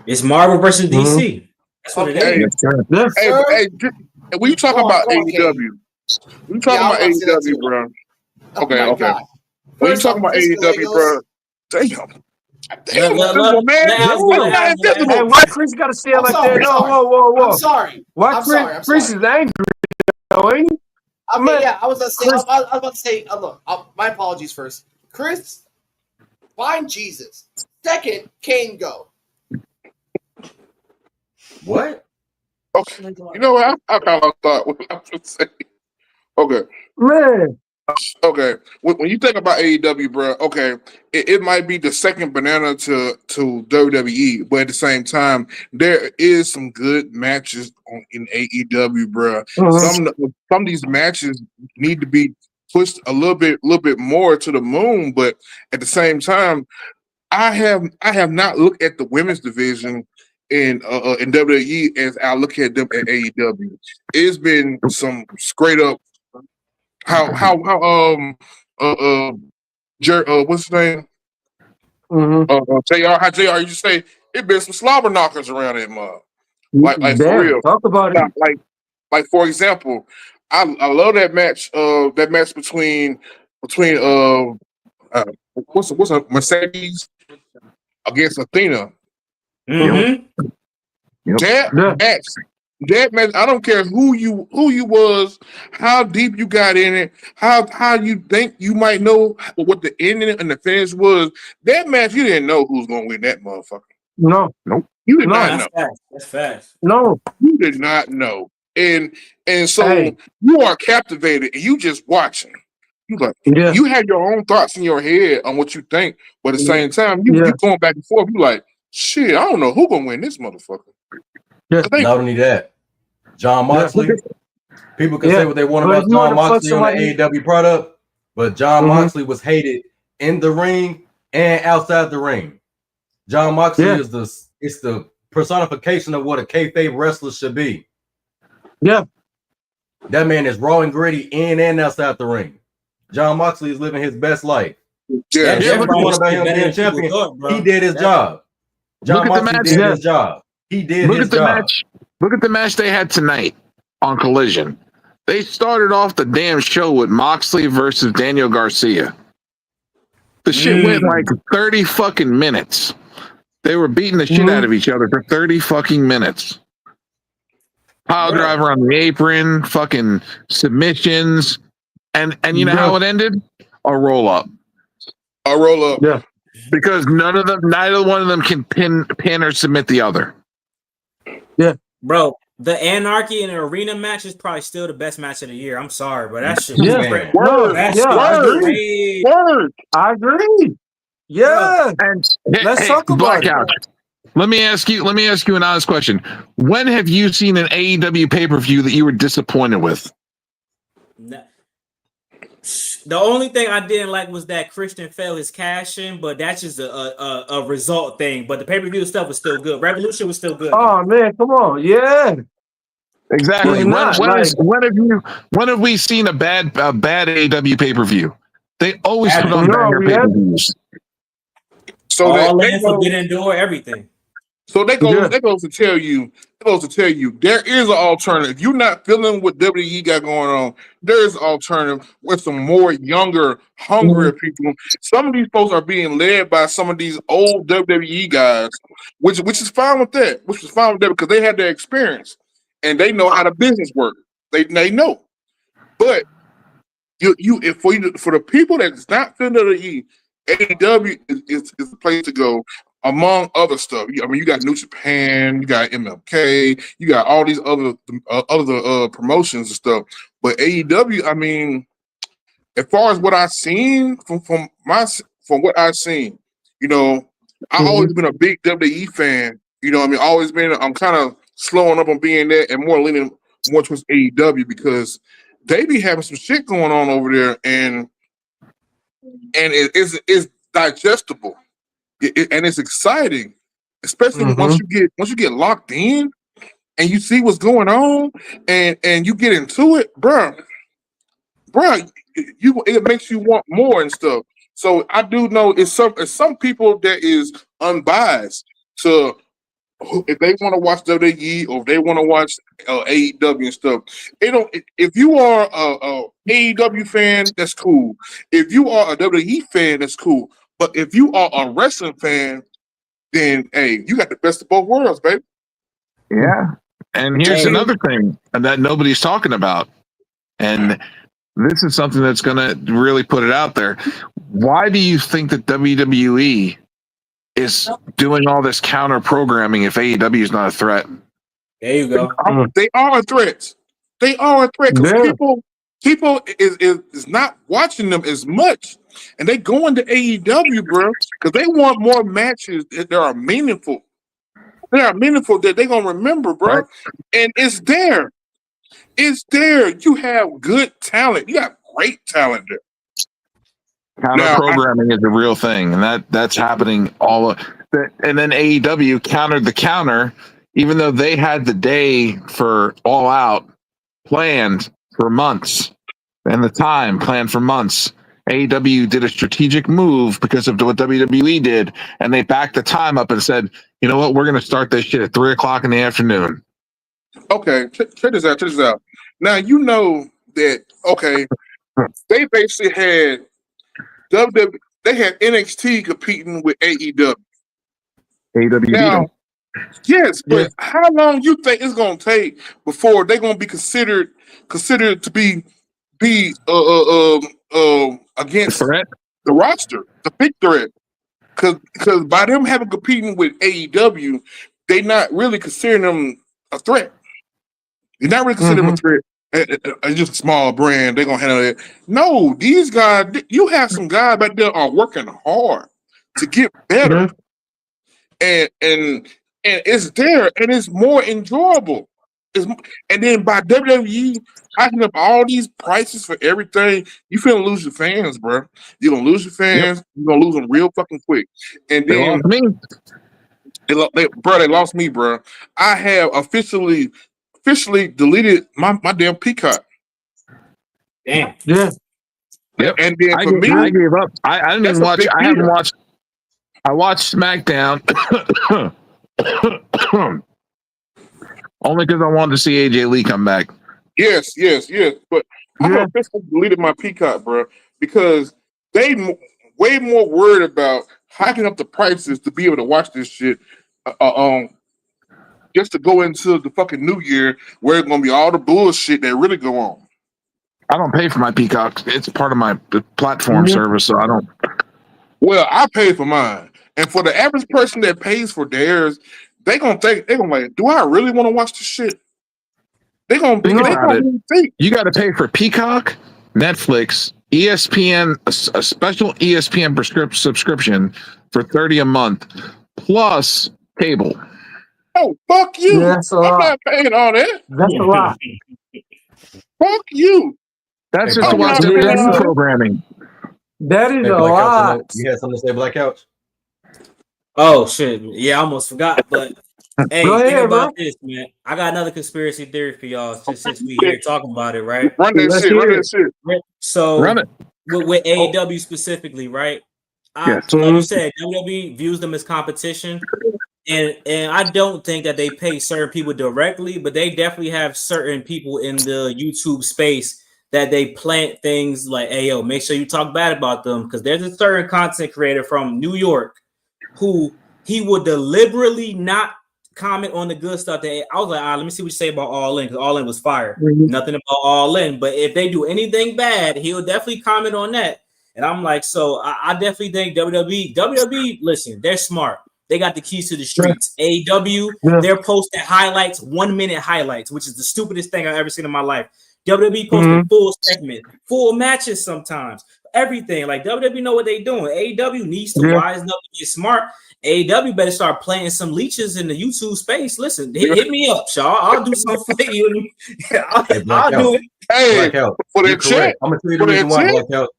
S6: It's Marvel versus DC. That's what it is.
S4: Hey, when you talk about AEW, when you talking about AEW, bro. Okay. When you talking about AEW, bro, damn.
S6: Hey,
S3: why Chris got to say it like that? No, whoa.
S1: I'm sorry.
S3: Why Chris is angry, though, ain't he?
S1: I was about to say, look, my apologies first. Chris, find Jesus. Second, Kane go.
S7: What?
S4: Okay. You know what? I kind of thought what I was saying. Okay.
S3: Man.
S4: Okay. When you think about AEW, bro, okay, it might be the second banana to WWE, but at the same time, there is some good matches in AEW, bro. Some of these matches need to be pushed a little bit more to the moon, but at the same time, I have not looked at the women's division in WWE as I look at them at AEW. It's been some straight up what's his name? JR, how JR used to say, it been some slobber knockers around that mug. Like for real.
S3: Talk about it.
S4: Like for example, I love that match between what's a Mercedes against Athena. That match, I don't care who you was, how deep you got in it, how you think you might know what the ending and the finish was. That match, you didn't know who's gonna win that motherfucker.
S3: No.
S4: You did not know.
S6: That's fast.
S3: No.
S4: You did not know. And so you are captivated and you just watching. You like you have your own thoughts in your head on what you think, but at the same time, you going back and forth, you like, shit, I don't know who gonna win this motherfucker.
S7: Not only that, John Moxley. People can say what they want about John Moxley on the AEW product, but John Moxley was hated in the ring and outside the ring. John Moxley is the personification of what a kayfabe wrestler should be.
S3: Yeah,
S7: that man is raw and gritty in and outside the ring. John Moxley is living his best life.
S4: Yeah,
S7: everyone about him being champion. He did his job. John Moxley did his job. He did his job.
S5: Look at the match they had tonight on Collision. They started off the damn show with Moxley versus Daniel Garcia. The shit went like 30 fucking minutes. They were beating the shit out of each other for 30 fucking minutes. Pile driver on the apron, fucking submissions, and you know how it ended? A roll up.
S4: A roll up.
S3: Yeah.
S5: Because neither one of them can pin or submit the other.
S3: Yeah.
S6: Bro, the Anarchy in the arena match is probably still the best match of the year. I'm sorry, but that shit was great.
S3: I agree. Yeah.
S5: And
S3: let's talk about it.
S5: Let me ask you an honest question. When have you seen an AEW pay-per-view that you were disappointed with?
S6: The only thing I didn't like was that Christian failed his cash in, but that's just a result thing. But the pay-per-view stuff was still good. Revolution was still good.
S3: Oh man, come on, yeah.
S5: Exactly. When have we seen a bad AEW pay-per-view? They always put on banger pay-per-views.
S4: So
S6: all in, Forbidden Door, everything.
S4: So that goes to tell you there is an alternative. If you're not feeling what WWE got going on, there is an alternative with some more younger, hungrier people. Some of these folks are being led by some of these old WWE guys, which is fine with that. Because they had their experience and they know how the business works. They know. But for the people that's not feeling WWE, AEW is the place to go. Among other stuff, I mean, you got New Japan, you got MLK, you got all these other promotions and stuff. But AEW, I mean, as far as what I've seen from what I've seen, I've always been a big WWE fan. I mean, I'm kind of slowing up on being there and more leaning more towards AEW because they be having some shit going on over there, and and it's digestible, and it's exciting, especially once you get locked in and you see what's going on, and you get into it, bro. It makes you want more and stuff. So I do know it's some people that is unbiased to if they want to watch WWE or if they want to watch AEW and stuff. If you are a AEW fan, that's cool. If you are a WWE fan, that's cool. But if you are a wrestling fan, then hey, you got the best of both worlds, baby.
S5: Yeah. And here's another thing that nobody's talking about. And this is something that's going to really put it out there. Why do you think that WWE is doing all this counter programming if AEW is not a threat?
S6: There you go.
S4: They are a threat. They are a threat because people is not watching them as much, and they going to AEW, bro, because they want more matches that are meaningful. They are meaningful that they're gonna remember, bro. Right. And it's there. It's there. You have good talent. You got great talent there.
S5: Counter programming is a real thing, and that's happening and then AEW countered the counter, even though they had the day for All Out planned for months, and the time planned for months. AEW did a strategic move because of what WWE did, and they backed the time up and said, you know what, we're going to start this shit at 3:00 in the afternoon.
S4: Okay, check this out. Now, you know that, okay, they basically had WWE, they had NXT competing with AEW.
S5: AEW
S4: now, yes, but how long you think it's going to take before they're going to be considered to be against the roster, the big threat? Because by them having competing with AEW, they not really considering them a threat. You're not really considering them a threat. It's just a small brand. They're gonna handle it. No, these guys. You have some guys back there are working hard to get better, and it's there, and it's more enjoyable. And then by WWE hiking up all these prices for everything, you finna lose your fans, bro. You're gonna lose your fans. Yep. You're gonna lose them real fucking quick. And then they lost me, bro. I have officially deleted my damn Peacock.
S6: Damn.
S5: Yeah. Yep.
S4: And then
S5: I gave up. I didn't even watch. I haven't watched. I watched SmackDown only because I wanted to see AJ Lee come back.
S4: Yes. But I have officially deleted my Peacock, bro, because they way more worried about hiking up the prices to be able to watch this shit. Just to go into the fucking new year where it's gonna be all the bullshit that really go on.
S5: I don't pay for my Peacock. It's part of my platform service, so I don't.
S4: Well, I pay for mine, and for the average person that pays for theirs, they're gonna like, do I really want to watch this shit? They're gonna think.
S5: You got to pay for Peacock, Netflix, ESPN, a special ESPN subscription for $30 a month, plus cable.
S4: Oh, fuck you! Yeah, I'm not paying all that.
S3: That's a lot.
S4: Fuck you!
S5: That's just to watch WWE programming.
S3: That is a lot.
S7: You had something to say, Black Couch?
S6: Oh shit! Yeah, I almost forgot. But hey, think about this, man. I got another conspiracy theory for y'all. Since we here talking about it, right?
S4: Run that shit.
S6: So
S5: run it
S6: with AEW specifically, right? Like you said, WWE views them as competition. And I don't think that they pay certain people directly, but they definitely have certain people in the YouTube space that they plant things like, hey, yo, make sure you talk bad about them, because there's a certain content creator from New York who he would deliberately not comment on the good stuff. That I was like, let me see what you say about All In, because All In was fire. Nothing about All In, but if they do anything bad, he'll definitely comment on that. And I'm like, so I definitely think WWE, listen, they're smart. They got the keys to the streets. AEW, they're posting highlights, 1 minute highlights, which is the stupidest thing I've ever seen in my life. WWE posting full segment, full matches sometimes, everything. Like WWE know what they're doing. AEW needs to wisen up and get smart. AEW better start playing some leeches in the YouTube space. Listen, hit me up, Shaw. I'll do something for you. I'll do it.
S4: Hey, for the chat.
S7: I'm gonna tell you the reason why, Black Couch.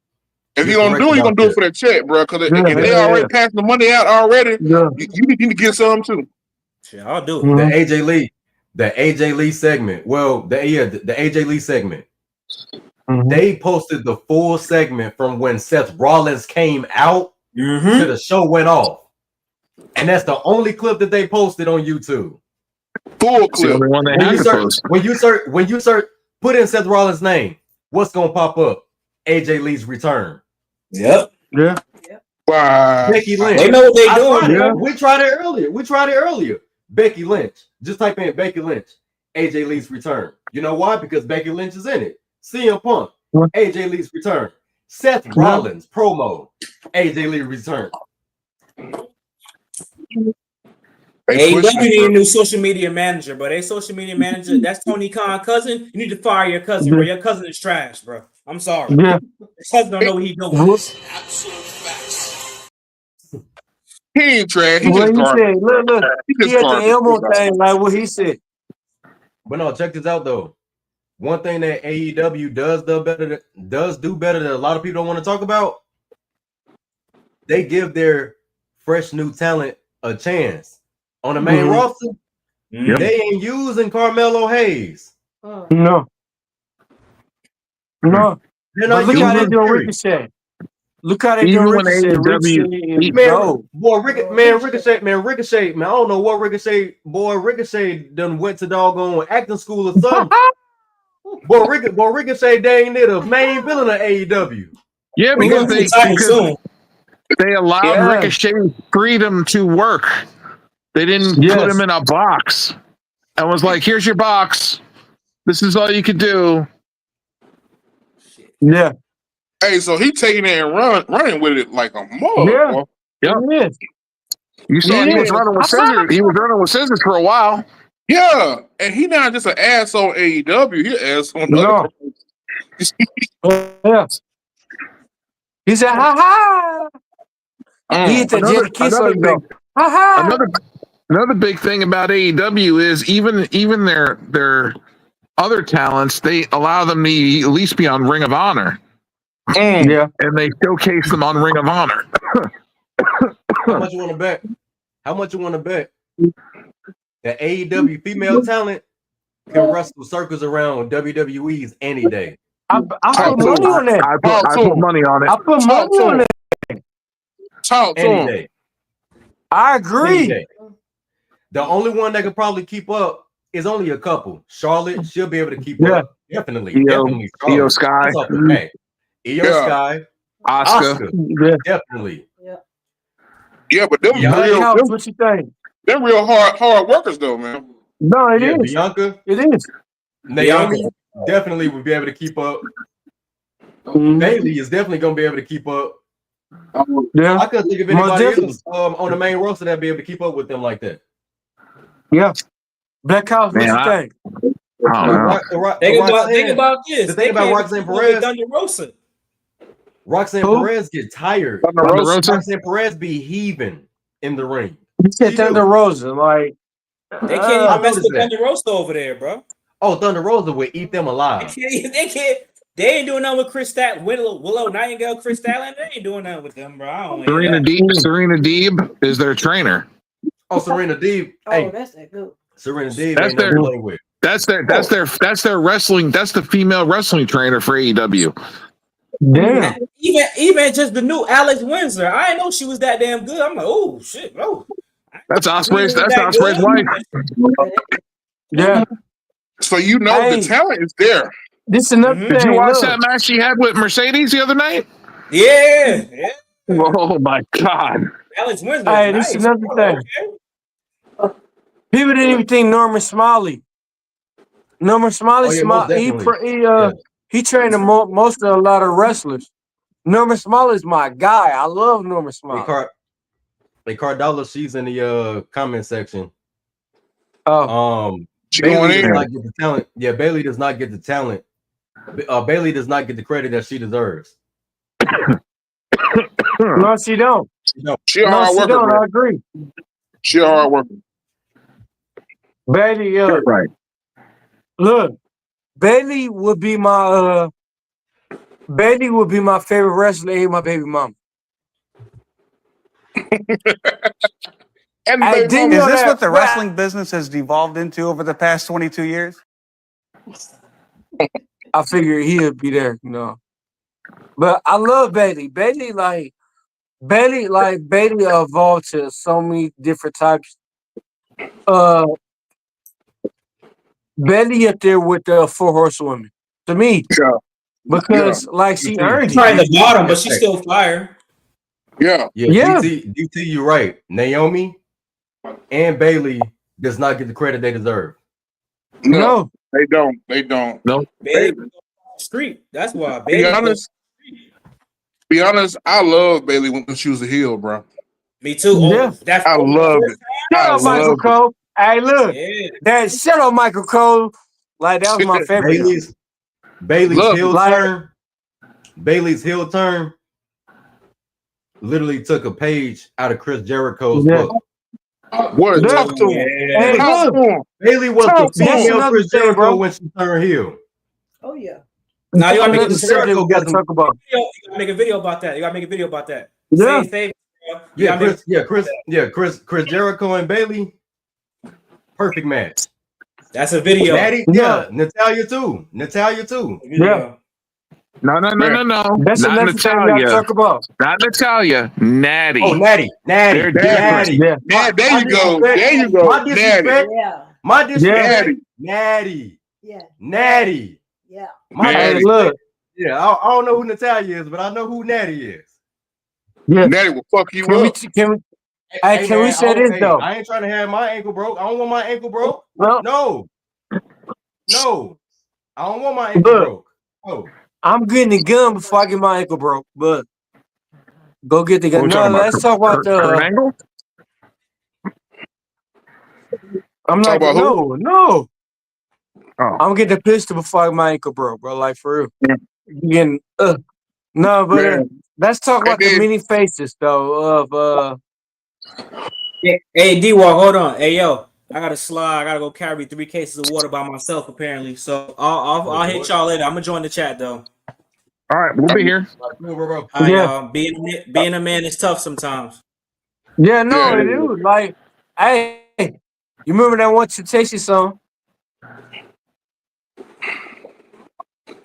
S4: If you don't do it, you're gonna do it for that check, bro. Because if they already passing the money out already, you need to get some too.
S6: Yeah, I'll do it.
S7: The AJ Lee segment. Well, the AJ Lee segment. They posted the full segment from when Seth Rollins came out to the show went off, and that's the only clip that they posted on YouTube.
S4: Full clip.
S7: When you search, put in Seth Rollins' name. What's gonna pop up? AJ Lee's return.
S6: Yep.
S3: Yeah.
S4: Wow.
S7: Becky Lynch.
S6: They know what they're doing.
S7: We tried it earlier. Becky Lynch. Just type in Becky Lynch. AJ Lee's return. You know why? Because Becky Lynch is in it. CM Punk. AJ Lee's return. Seth Rollins promo. AJ Lee return.
S6: Hey, you need a new social media manager, bro. They social media manager, that's Tony Khan's cousin. You need to fire your cousin, bro. Your cousin is trash, bro. I'm sorry.
S3: Yeah.
S6: Your cousin don't know what he's doing.
S4: He ain't trash. He
S3: What
S4: just
S3: he
S4: garbage.
S3: said? Look. He had the Elmo thing, like what he said.
S7: But no, check this out though. One thing that AEW does do better that a lot of people don't want to talk about. They give their fresh new talent a chance on the main roster. They ain't using Carmelo Hayes.
S3: No. But look how they doing Ricochet. Look how they doing Ricochet. Ricochet. Ricochet. Man, I don't know what Ricochet. Boy, Ricochet done went to doggone acting school or something. Boy, Ricochet dang near the main villain of AEW.
S5: Yeah, because they allowed Ricochet freedom to work. They didn't put him in a box and was like, "Here's your box. This is all you could do."
S3: Yeah.
S4: Hey, so he taking it and running with it like a mother.
S5: Yeah. You saw he was running with scissors. He was running with scissors for a while.
S4: Yeah, and he not just an ass on AEW. He an ass on other.
S3: Yeah. He said, "Ha ha." He hit the Jenny kiss on you. Ha ha.
S5: Another big thing about AEW is even their other talents, they allow them to at least be on Ring of Honor.
S3: Yeah,
S5: and they showcase them on Ring of Honor.
S7: How much you want to bet? That AEW female talent can wrestle circles around WWE's any day.
S3: I put money on that.
S5: I put money on it.
S3: I put money on it.
S4: Talk to
S7: any day.
S3: I agree.
S7: The only one that could probably keep up is only a couple. Charlotte, she'll be able to keep up. Definitely.
S5: Io Sky.
S7: Io Sky.
S5: Oscar.
S7: Definitely.
S4: Yeah, but them
S3: what you think?
S4: They're real hard workers though, man.
S3: No, it is.
S7: Bianca.
S3: It is.
S7: Naomi definitely would be able to keep up. Bailey is definitely gonna be able to keep up.
S3: Yeah.
S7: I couldn't think of anybody else on the main roster that'd be able to keep up with them like that.
S3: Yeah. Black House, what you think?
S6: Think about this.
S7: The thing about Roxanne Perez.
S6: Thunder Rosa.
S7: Roxanne Perez get tired. Roxanne Perez be heaving in the ring.
S3: You said Thunder Rosa, like
S6: they can't even mess with Thunder Rosa over there, bro.
S7: Oh, Thunder Rosa would eat them alive.
S6: They can't. They ain't doing nothing with Chris Willow Nightingale, Chris Stalin. They ain't doing nothing with them, bro. I don't
S5: Serena Deeb is their trainer.
S7: Oh, Serena Deeb. Hey,
S10: that's that good.
S7: Serena Deeb.
S5: That's their language. That's their wrestling. That's the female wrestling trainer for AEW.
S3: Damn.
S6: Even just the new Alex Windsor. I didn't know she was that damn good. I'm like, oh shit, bro.
S5: That's Osprey's wife.
S3: Yeah.
S4: So you know the talent is there.
S3: This is another thing.
S5: Did you watch that match she had with Mercedes the other night?
S6: Yeah.
S5: Oh my God.
S6: Alex Windsor.
S3: Hey, this is another thing. Okay. People didn't even think Norman Smiley. He trained most of a lot of wrestlers. Norman Smiley's my guy. I love Norman Smiley.
S7: Hey, Cardella, she's in the comment section.
S4: Bailey
S7: does not get the talent. Yeah, Bailey does not get the talent. Bailey does not get the credit that she deserves.
S3: No, she don't.
S4: She a hard worker.
S3: I agree.
S4: She a hard worker.
S3: Bailey,
S5: right.
S3: Look, Bailey would be my Bailey would be my favorite wrestler. And my baby mama.
S4: And
S3: Is
S9: this what the wrestling business has devolved into over the past 22 years?
S3: I figured he'd be there, But I love Bailey. Bailey evolved to so many different types. Bailey up there with the 4 horsewomen to me.
S4: Yeah.
S3: Because she earned it.
S6: Trying the bottom, but she's still fire.
S4: Yeah.
S7: DT, you're right. Naomi and Bailey does not get the credit they deserve.
S4: No, they don't.
S5: No.
S6: Street. That's why.
S4: Be honest. I love Bailey when she was a heel, bro.
S6: Me too.
S3: Yeah.
S4: I love it.
S3: Shut up, Michael Cole. Hey, look. Yeah. Shut up, Michael Cole. That was my favorite.
S7: Bailey's heel turn literally took a page out of Chris Jericho's book.
S4: What?
S3: Hey, look.
S7: Bailey was the female Chris Jericho when she turned heel.
S8: Oh yeah.
S6: Now you gotta make a
S3: video about.
S6: You gotta make a video about that.
S3: Yeah.
S7: Chris Jericho and Bailey, perfect match.
S6: That's a video.
S7: Natalia too.
S3: Yeah.
S5: No.
S3: That's
S5: not Natalia.
S3: Talk about.
S5: Not Natalia. Natty.
S7: Oh, Natty.
S5: They're different.
S3: Yeah.
S4: There you go.
S7: My disrespect.
S4: Natty.
S7: Natty.
S8: Yeah.
S3: Look.
S7: Yeah, I don't know who Natalia is, but I know who Natty is.
S3: Yeah.
S4: Natty will fuck you up.
S3: Can we say this though?
S7: I ain't trying to have my ankle broke. I don't want my ankle broke.
S3: Well,
S7: No. I don't want my ankle broke. Oh.
S3: I'm getting the gun before I get my ankle broke, but go get the gun. No, let's talk about the
S5: angle.
S3: I'm
S4: Talk
S3: like,
S4: about
S3: no.
S5: Oh.
S3: I'm getting the pistol before I get my ankle broke, bro. Like for real. Getting no, but let's talk about the many faces though of
S6: Hey, D-Walk, hold on. Hey, yo, I gotta slide. I gotta go carry 3 cases of water by myself, apparently. So I'll hit y'all later. I'm gonna join the chat though.
S5: All right, we'll be here.
S6: All right, y'all. Being a man is tough sometimes.
S3: Yeah, no, it is. Like, hey, you remember that one Temptation song?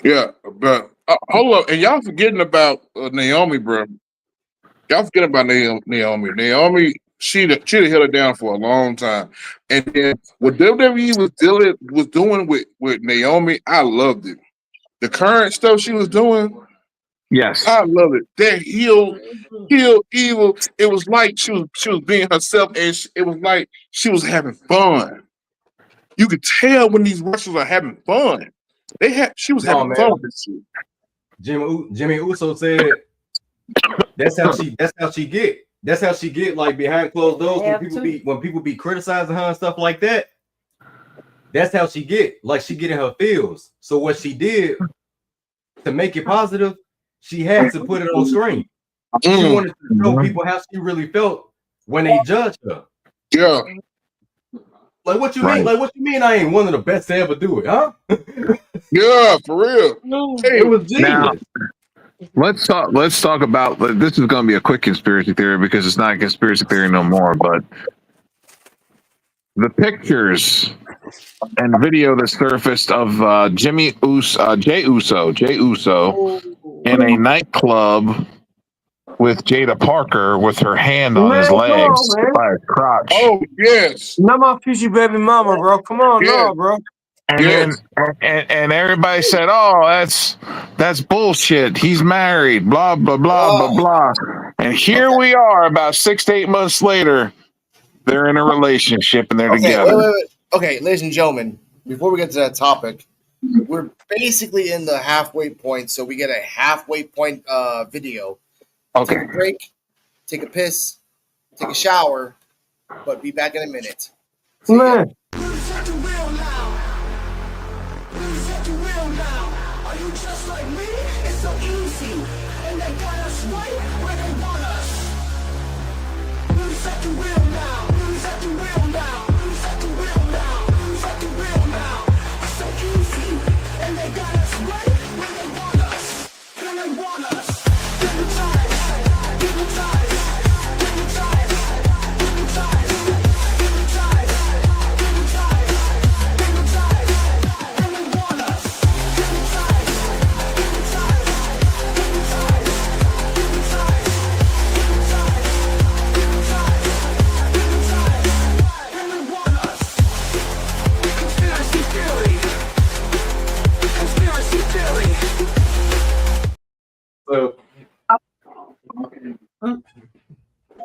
S4: Yeah, but hold up, and y'all forgetting about Naomi, bro. Y'all forgetting about Naomi. Naomi, she'd have held it down for a long time, and then what WWE was doing with Naomi, I loved it. The current stuff she was doing,
S5: yes,
S4: I love it. That heel evil. It was like she was being herself, and it was like she was having fun. You could tell when these wrestlers are having fun. She was having fun with this shit.
S7: Jimmy Uso said that's how she get like behind closed doors when people be criticizing her and stuff like that. That's how she get. Like she get in her feels. So what she did to make it positive, she had to put it on screen. She wanted to show people how she really felt when they judged her.
S4: Yeah.
S7: Like what you mean? Like what you mean? I ain't one of the best to ever do it, huh?
S4: Yeah, for real.
S7: Hey, it was genius.
S5: Now, let's talk about. This is going to be a quick conspiracy theory because it's not a conspiracy theory no more. But the pictures and video that surfaced of Jay Uso in a nightclub with Jada Parker with her hand on his legs by her crotch.
S4: Oh yes,
S3: not my future baby mama, bro. Come on, no, bro.
S5: And and everybody said, "Oh, that's bullshit. He's married." Blah blah blah blah blah. And here we are, about 6 to 8 months later. They're in a relationship and they're together.
S1: Wait. Okay, ladies and gentlemen, before we get to that topic, we're basically in the halfway point, so we get a halfway point video.
S5: Okay.
S1: Take a break, take a piss, take a shower, but be back in a minute.
S3: Man.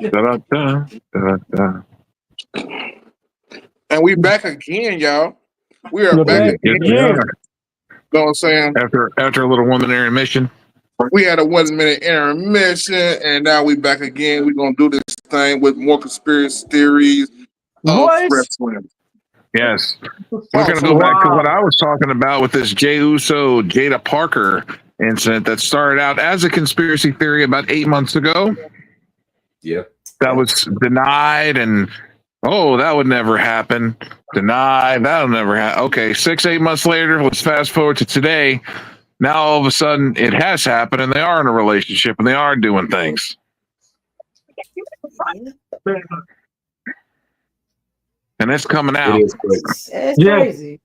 S4: Da-da-da, da-da-da. And we back again, y'all. We are back again.
S5: Yes, we
S4: You
S5: are.
S4: know what I'm saying?
S5: After a little 1 minute intermission.
S4: We had a 1 minute intermission, and now we back again. We're gonna do this thing with more conspiracy theories of wrestling.
S5: Yes. We're gonna go back to what I was talking about with this Jey Uso Jada Parker incident that started out as a conspiracy theory about 8 months ago.
S7: Yeah.
S5: That was denied, and that would never happen. Denied, that'll never happen. Okay, 6-8 months later, let's fast forward to today. Now all of a sudden it has happened, and they are in a relationship, and they are doing things. And it's coming out.
S7: It is crazy.
S10: It's crazy.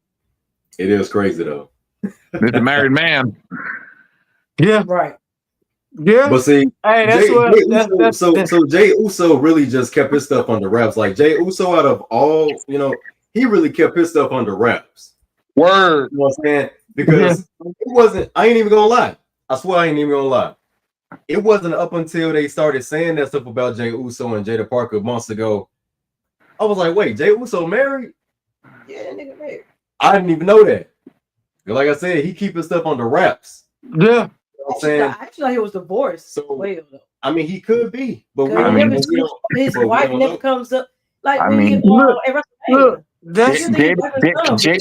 S7: It is crazy though.
S5: It's a married man.
S3: Yeah.
S10: Right.
S3: Yeah.
S7: But see,
S3: hey, that's
S7: so Jey Uso really just kept his stuff under wraps. Like Jey Uso, out of all, he really kept his stuff under wraps.
S4: Word.
S7: You know what I'm saying? Because it wasn't, I ain't even gonna lie. I swear I ain't even gonna lie. It wasn't up until they started saying that stuff about Jey Uso and Jada Parker months ago. I was like, wait, Jey Uso married?
S10: Yeah, nigga married.
S7: I didn't even know that. Like I said, he keep his stuff under wraps.
S3: Yeah.
S7: You know what I'm saying?
S10: I actually thought he was divorced.
S7: So, I mean, he could be, but
S10: his wife never comes up. Like
S5: I
S10: when
S5: mean,
S3: look, this is why I say.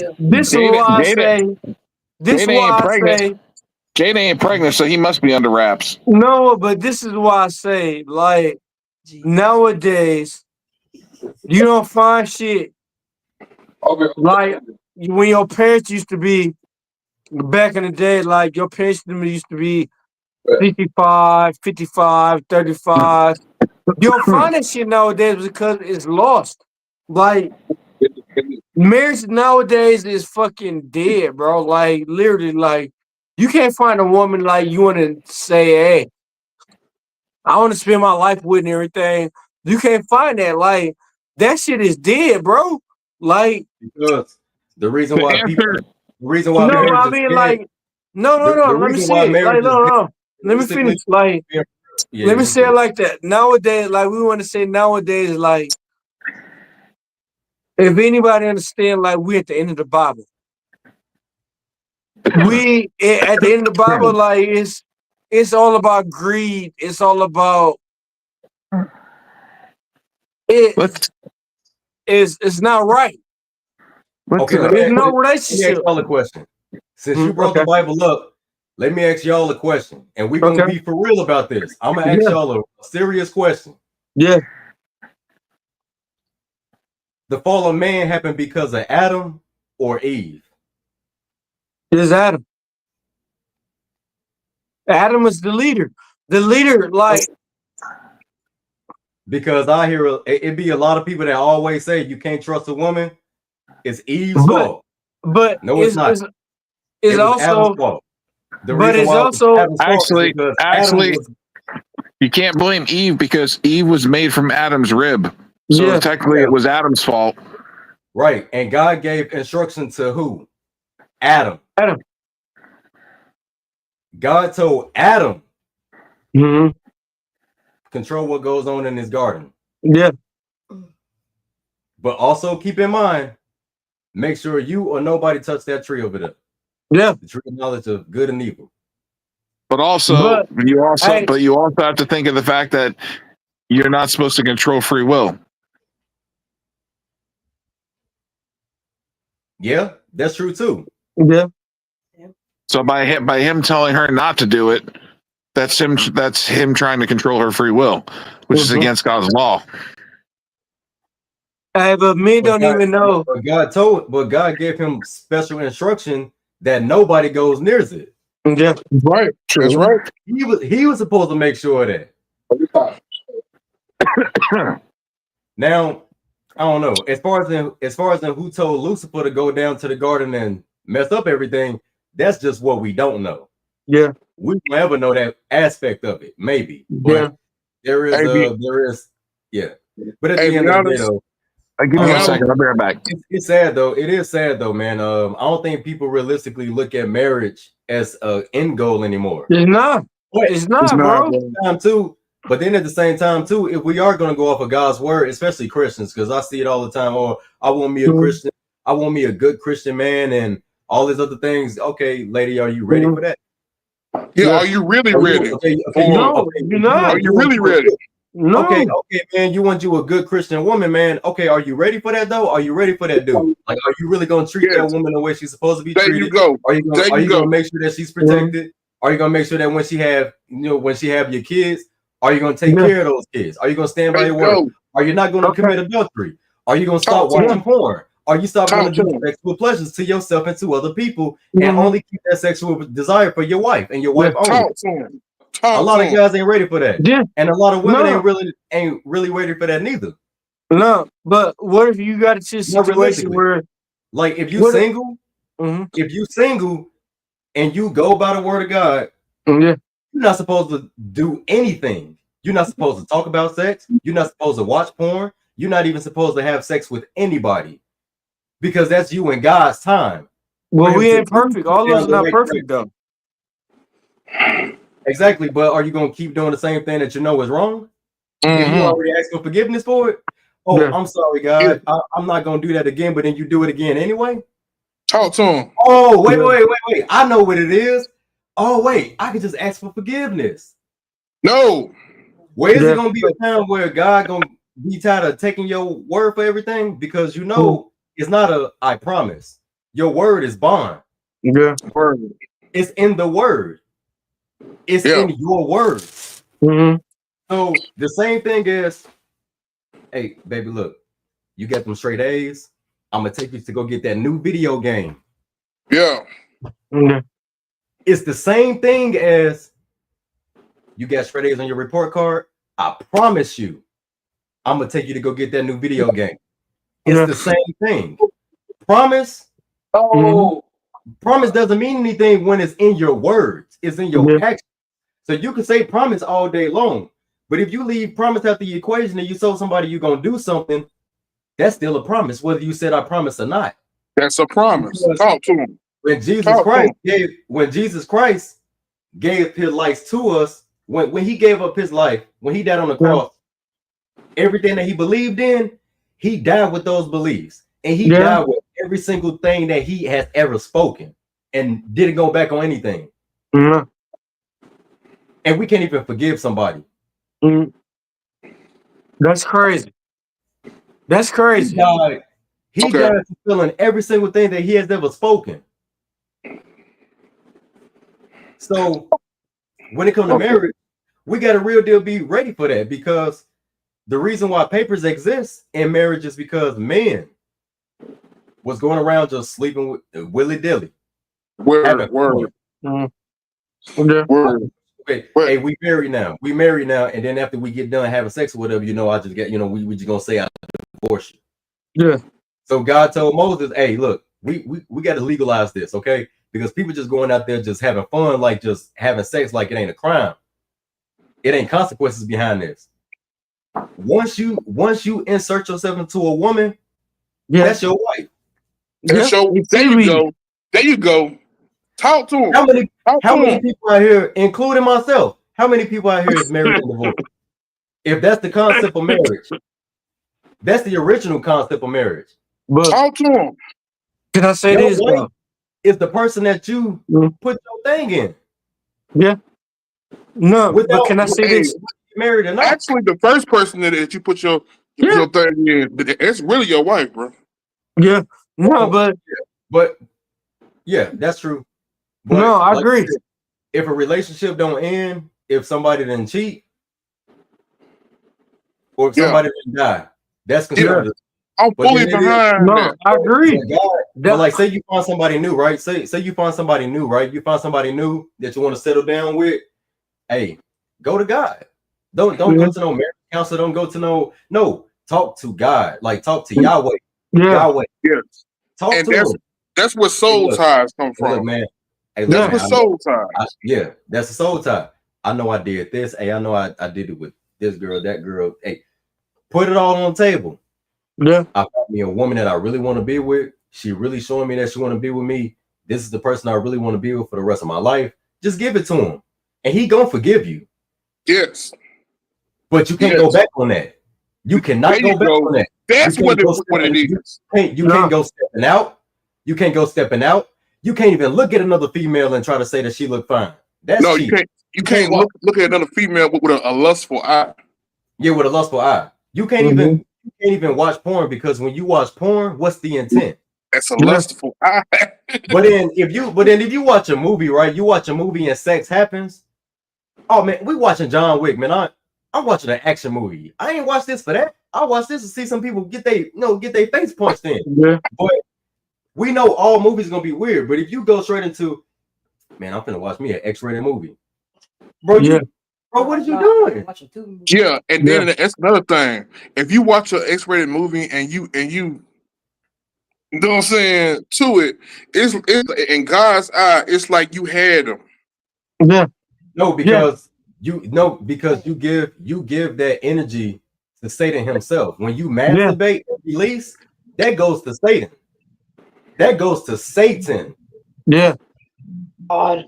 S3: This is why I say.
S5: Jada ain't pregnant, so he must be under wraps.
S3: No, but this is why I say, like, nowadays, you don't find shit like when your parents used to be back in the day, like your parents used to be 55, 55, 35. You don't find that shit nowadays because it's lost. Like, marriage nowadays is fucking dead, bro. Like, literally, like, you can't find a woman like you want to say, hey, I want to spend my life with and everything. You can't find that. Like, that shit is dead, bro. Like,
S7: because the reason why people,
S3: no, I mean, like, no. Let me see it. Like, no. Let me finish. Like, let me say it like that. Nowadays, like, we want to say nowadays, like, if anybody understand, like, we're at the end of the Bible. We at the end of the Bible, like, it's all about greed. It's all about it. It's not right.
S7: Okay,
S3: there's no relationship.
S7: Let me ask y'all a question. Since you brought the Bible up, let me ask y'all a question, and we're gonna be for real about this. I'm gonna ask y'all a serious question.
S3: Yeah.
S7: The fall of man happened because of Adam or Eve?
S3: It's Adam. Adam is the leader. The leader, like,
S7: because I hear it be a lot of people that always say you can't trust a woman. It's Eve's fault.
S3: But
S7: no, it's not.
S3: It's also
S7: Adam's fault.
S3: But it's also
S5: actually you can't blame Eve because Eve was made from Adam's rib. So technically it was Adam's fault.
S7: Right. And God gave instruction to who? Adam. God told Adam control what goes on in his garden.
S3: Yeah.
S7: But also keep in mind, make sure you or nobody touch that tree over there.
S3: Yeah.
S7: The tree of knowledge of good and evil.
S5: But also you also have to think of the fact that you're not supposed to control free will.
S7: Yeah, that's true too.
S3: Yeah.
S5: So by him telling her not to do it, that's him trying to control her free will, which is against God's law.
S3: But men don't even know.
S7: But God gave him special instruction that nobody goes near it.
S3: Yeah,
S4: right. That's right.
S7: He was supposed to make sure of that. Now, I don't know. As far as who told Lucifer to go down to the garden and mess up everything, that's just what we don't know.
S3: Yeah,
S7: we will never know that aspect of it. Maybe, but there is. But at the end of the day, though,
S5: give me 1 second. I'll be right back.
S7: It's sad though. It is sad though, man. I don't think people realistically look at marriage as an end goal anymore.
S3: It's not. It's not, bro.
S7: Time too. But then at the same time, too, if we are going to go off of God's word, especially Christians, because I see it all the time. Oh, I want me a Christian. I want me a good Christian man and all these other things. Okay, lady, are you ready for that?
S4: Yeah, are you really ready?
S3: No, you're not.
S4: Are you really ready?
S3: No.
S7: Okay, man, you want you a good Christian woman, man. Okay, are you ready for that though? Are you ready for that dude? Like, are you really gonna treat that woman the way she's supposed to be treated?
S4: There you go.
S7: Are you gonna make sure that she's protected? Are you gonna make sure that when she have your kids, are you gonna take care of those kids? Are you gonna stand by your word? Are you not gonna commit adultery? Are you gonna stop watching porn? Are you stop gonna do sexual pleasures to yourself and to other people and only keep that sexual desire for your wife and your wife only? A lot of guys ain't ready for that. Yeah. And a lot of women ain't really ready for that neither.
S3: No, but what if you got a situation where,
S7: like, if you single, and you go by the word of God, you're not supposed to do anything. You're not supposed to talk about sex. You're not supposed to watch porn. You're not even supposed to have sex with anybody, because that's you in God's time.
S3: Well, we ain't perfect. All of us not perfect though.
S7: Exactly, but are you gonna keep doing the same thing that you know is wrong? If you already asked for forgiveness for it, I'm sorry, God, I'm not gonna do that again. But then you do it again anyway.
S4: Talk to him.
S7: Oh, wait! I know what it is. Oh, wait, I can just ask for forgiveness.
S4: No,
S7: where is it gonna be a time where God gonna be tired of taking your word for everything? Because it's not a I promise. Your word is bond.
S3: Yeah,
S7: it's in the word. It's in your words. So the same thing is, hey, baby, look, you got them straight A's. I'm gonna take you to go get that new video game.
S4: Yeah.
S7: It's the same thing as you got straight A's on your report card. I promise you, I'm gonna take you to go get that new video game. It's the same thing. Promise. Promise doesn't mean anything when it's in your words. It's in your actions. So you can say promise all day long, but if you leave promise out the equation and you told somebody you're gonna do something, that's still a promise, whether you said I promise or not.
S4: That's a promise. Talk to him.
S7: When Jesus Christ gave his life to us, when he gave up his life, when he died on the cross, everything that he believed in, he died with those beliefs, and he died with every single thing that he has ever spoken, and didn't go back on anything. And we can't even forgive somebody.
S3: That's crazy. That's crazy.
S7: He died fulfilling every single thing that he has ever spoken. So when it comes to marriage, we got to real deal be ready for that, because the reason why papers exist in marriage is because men was going around just sleeping with willy-dilly.
S4: Word.
S7: Hey, we married now. And then after we get done having sex or whatever, I just get, we just gonna say I divorce you.
S3: Yeah.
S7: So God told Moses, hey, look, we got to legalize this, okay? Because people just going out there just having fun, like just having sex, like it ain't a crime. It ain't consequences behind this. Once you insert yourself into a woman, that's your wife.
S4: There you go. Talk to him.
S7: How many people out here, including myself, how many people out here is married and divorced? If that's the concept of marriage, that's the original concept of marriage.
S3: But
S4: talk to him.
S3: Can I say this?
S7: Is the person that you put your thing in.
S3: Yeah. No, but can I say this?
S7: Married or not?
S4: Actually, the first person that you put your thing in, it's really your wife, bro.
S3: Yeah. No,
S7: but yeah, that's true. But
S3: no, I agree.
S7: If a relationship don't end, if somebody didn't cheat, or if somebody didn't die, that's considered.
S4: I'm fully behind that.
S3: I agree.
S7: But like, say you find somebody new, right? Say you find somebody new, right? You find somebody new that you want to settle down with. Hey, go to God. Don't go to no marriage counselor. Don't go to no. Talk to God. Like, talk to Yahweh. Yahweh.
S4: Yes.
S7: Talk to him.
S4: That's where soul ties come from.
S7: Look, man. Hey,
S4: that's what soul ties.
S7: That's a soul tie. I know I did this. Hey, I know I did it with this girl, that girl. Hey, put it all on the table.
S3: Yeah.
S7: I found me a woman that I really want to be with. She really showing me that she want to be with me. This is the person I really want to be with for the rest of my life. Just give it to him, and he gonna forgive you.
S4: Yes.
S7: But you can't go back on that. You cannot go back on that.
S4: That's what it is.
S7: You can't go stepping out. You can't go stepping out. You can't even look at another female and try to say that she look fine. That's cheap.
S4: You can't look at another female with a lustful eye.
S7: Yeah, with a lustful eye. You can't even watch porn, because when you watch porn, what's the intent?
S4: That's a lustful eye.
S7: But then if you watch a movie, right? You watch a movie and sex happens. Oh man, we watching John Wick, man. I'm watching an action movie. I ain't watched this for that. I watched this to see some people get their face punched in.
S3: Yeah.
S7: But we know all movies are gonna be weird. But if you go straight into, man, I'm finna watch me an X-rated movie, bro. Bro, what are you doing?
S4: Yeah, and then that's another thing. If you watch an X-rated movie and you know what I'm saying, to it, it's in God's eye, it's like you had them.
S3: Yeah.
S7: No, because you give that energy to Satan himself. When you masturbate and release, that goes to Satan. That goes to Satan.
S3: Yeah.
S8: God.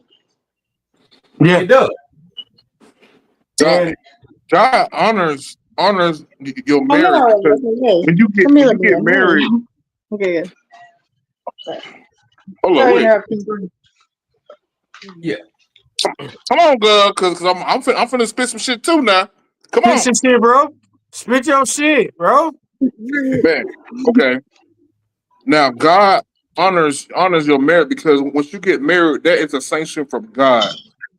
S3: Yeah.
S7: It does.
S4: God honors your marriage. When you get married.
S8: Okay.
S4: Hold on, yeah. Come on, girl, because I'm finna spit some shit too now. Come on.
S3: Spit some shit, bro. Spit your shit, bro.
S4: Man, okay. Now God honors your marriage, because once you get married, that is a sanction from God.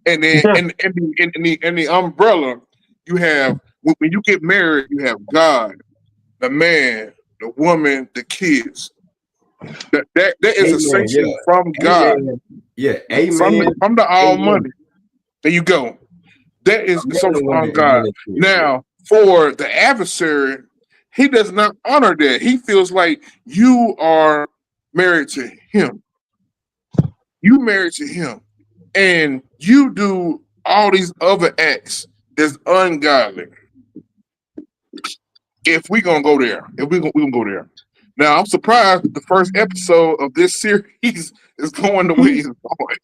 S4: And then in the umbrella, you have, when you get married, you have God, the man, the woman, the kids. That is a sanction from God.
S7: Yeah, amen.
S4: From the Almighty. There you go. That is something from God. Now, for the adversary, he does not honor that. He feels like you are married to him. You married to him. And you do all these other acts that's ungodly. If we're gonna go there, we're gonna go there. Now, I'm surprised that the first episode of this series is going the way it's going.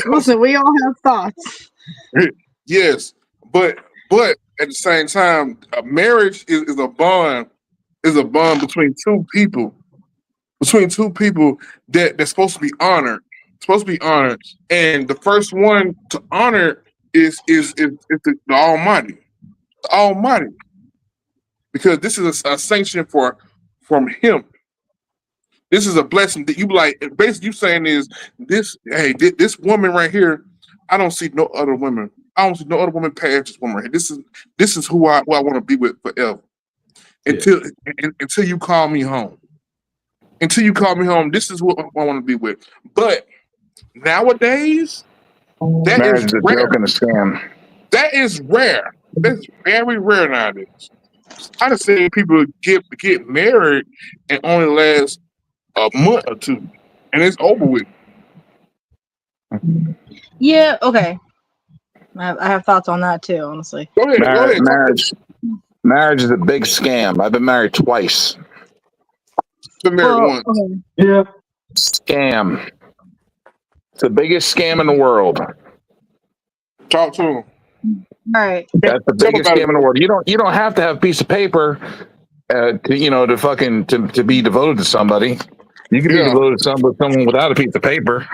S8: Listen, we all have thoughts.
S4: Yes, but at the same time, a marriage is a bond between two people, that's supposed to be honored. And the first one to honor is the Almighty. The Almighty. Because this is a sanction from him. This is a blessing that you like. Basically, you saying is this woman right here, I don't see no other women. I don't see no other woman past this woman right here. This is who I want to be with forever. Until you call me home. Until you call me home, this is what I want to be with. But nowadays, that
S5: marriage
S4: is
S5: a
S4: rare.
S5: joke and a scam.
S4: That is rare. That's very rare nowadays. I done seen people get married and only last a month or two, and it's over with.
S8: Yeah, okay. I have thoughts on that too, honestly.
S4: Go ahead.
S5: Marriage is a big scam. I've been married twice.
S4: Been married once.
S8: Okay.
S3: Yeah.
S5: Scam. It's the biggest scam in the world.
S4: Talk to him.
S8: All right.
S5: That's the biggest scam in the world. You don't have to have a piece of paper to be devoted to somebody. You can be devoted to someone without a piece of paper.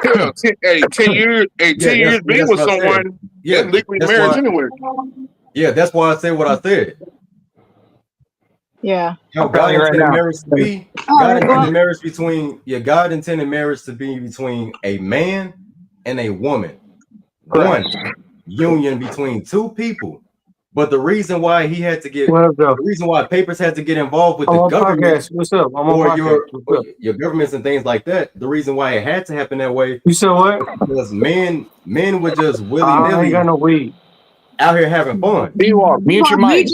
S4: Yeah, 10 years being with someone, that's legally marriage anyway.
S7: Yeah, that's why I said what I said.
S8: Yeah.
S7: God intended marriage to be. God intended marriage to be between a man and a woman. One union between two people. But the reason why the reason why papers had to get involved with the government,
S3: what's up?
S7: or your governments and things like that, the reason why it had to happen that way.
S3: You said what?
S7: Because men were just willy-nilly
S3: I ain't got no weed
S7: out here having fun.
S5: D-Walk, mute your mic.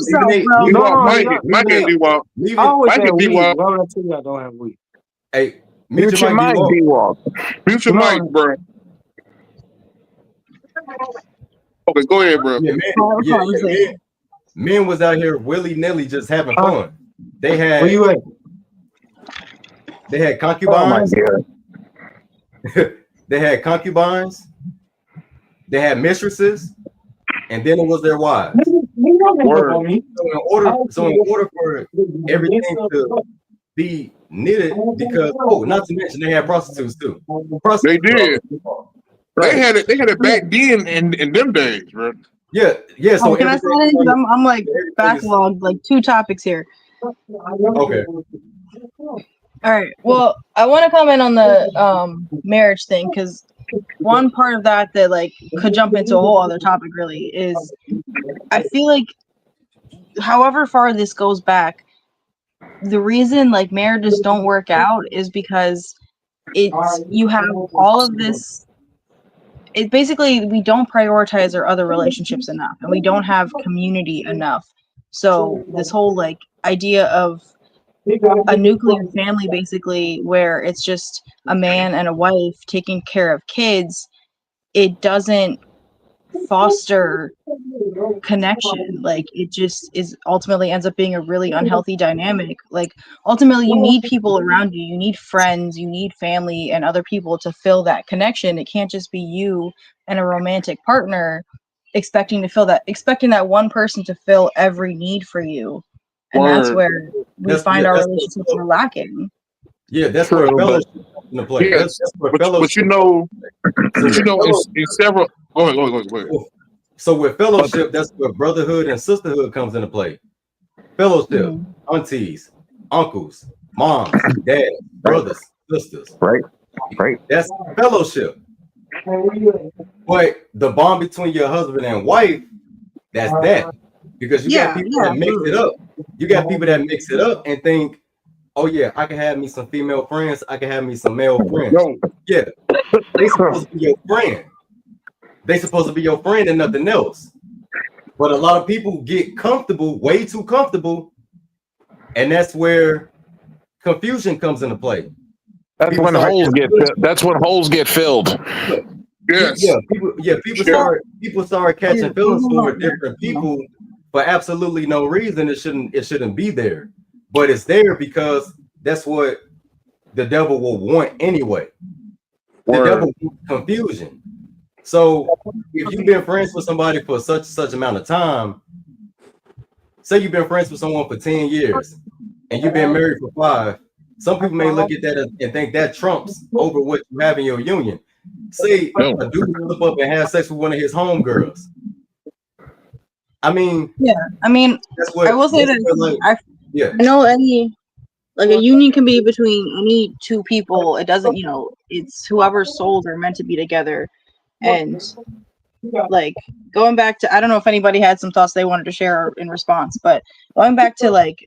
S4: Mike and D-Walk.
S3: I always have weed. Why would I tell you I don't have weed?
S7: Hey,
S5: mute your mic, D-Walk.
S4: Mute your mic, bro. Okay, go ahead, bro.
S7: Men was out here willy-nilly just having fun. They had
S3: where you at?
S7: They had concubines. They had concubines. They had mistresses, and then it was their wives. So in order for everything to be knitted, because not to mention they had prostitutes too.
S4: They did. They had it back then in them days, bro.
S7: Yeah. So
S8: can I say that? I'm like backlogged, like 2 topics here.
S7: Okay.
S8: All right. Well, I want to comment on the marriage thing, because one part of that like could jump into a whole other topic really is, I feel like however far this goes back, the reason like marriages don't work out is because you have all of this. It basically, we don't prioritize our other relationships enough, and we don't have community enough. So this whole like idea of a nuclear family, basically, where it's just a man and a wife taking care of kids, it doesn't foster connection. Like, it just is ultimately ends up being a really unhealthy dynamic. Like, ultimately, you need people around you, you need friends, you need family and other people to fill that connection. It can't just be you and a romantic partner expecting that one person to fill every need for you. And that's where we find our relationships are lacking.
S7: Yeah, that's where fellowship comes into play.
S4: Yes,
S7: That's where
S4: but you know, in several. Go ahead.
S7: So with fellowship, that's where brotherhood and sisterhood comes into play. Fellowship, aunties, uncles, moms, dads, brothers, sisters.
S5: Right.
S7: That's fellowship. But the bond between your husband and wife, that's that. Because you got people that mix it up. You got people that mix it up and think, oh yeah, I can have me some female friends, I can have me some male friends. Yeah, they supposed to be your friend. They supposed to be your friend and nothing else. But a lot of people get comfortable, way too comfortable, and that's where confusion comes into play.
S5: That's when holes get filled.
S4: Yes.
S7: People start catching feelings for different people for absolutely no reason. It shouldn't be there. But it's there because that's what the devil will want anyway. The devil wants confusion. So if you've been friends with somebody for such amount of time, say you've been friends with someone for 10 years and you've been married for 5, some people may look at that and think that trumps over what you have in your union. Say a dude slip up and have sex with one of his homegirls. I mean, that's what,
S8: I will say that I know a union can be between any 2 people. It doesn't, it's whoever's souls are meant to be together. And like going back to, I don't know if anybody had some thoughts they wanted to share in response, but going back to like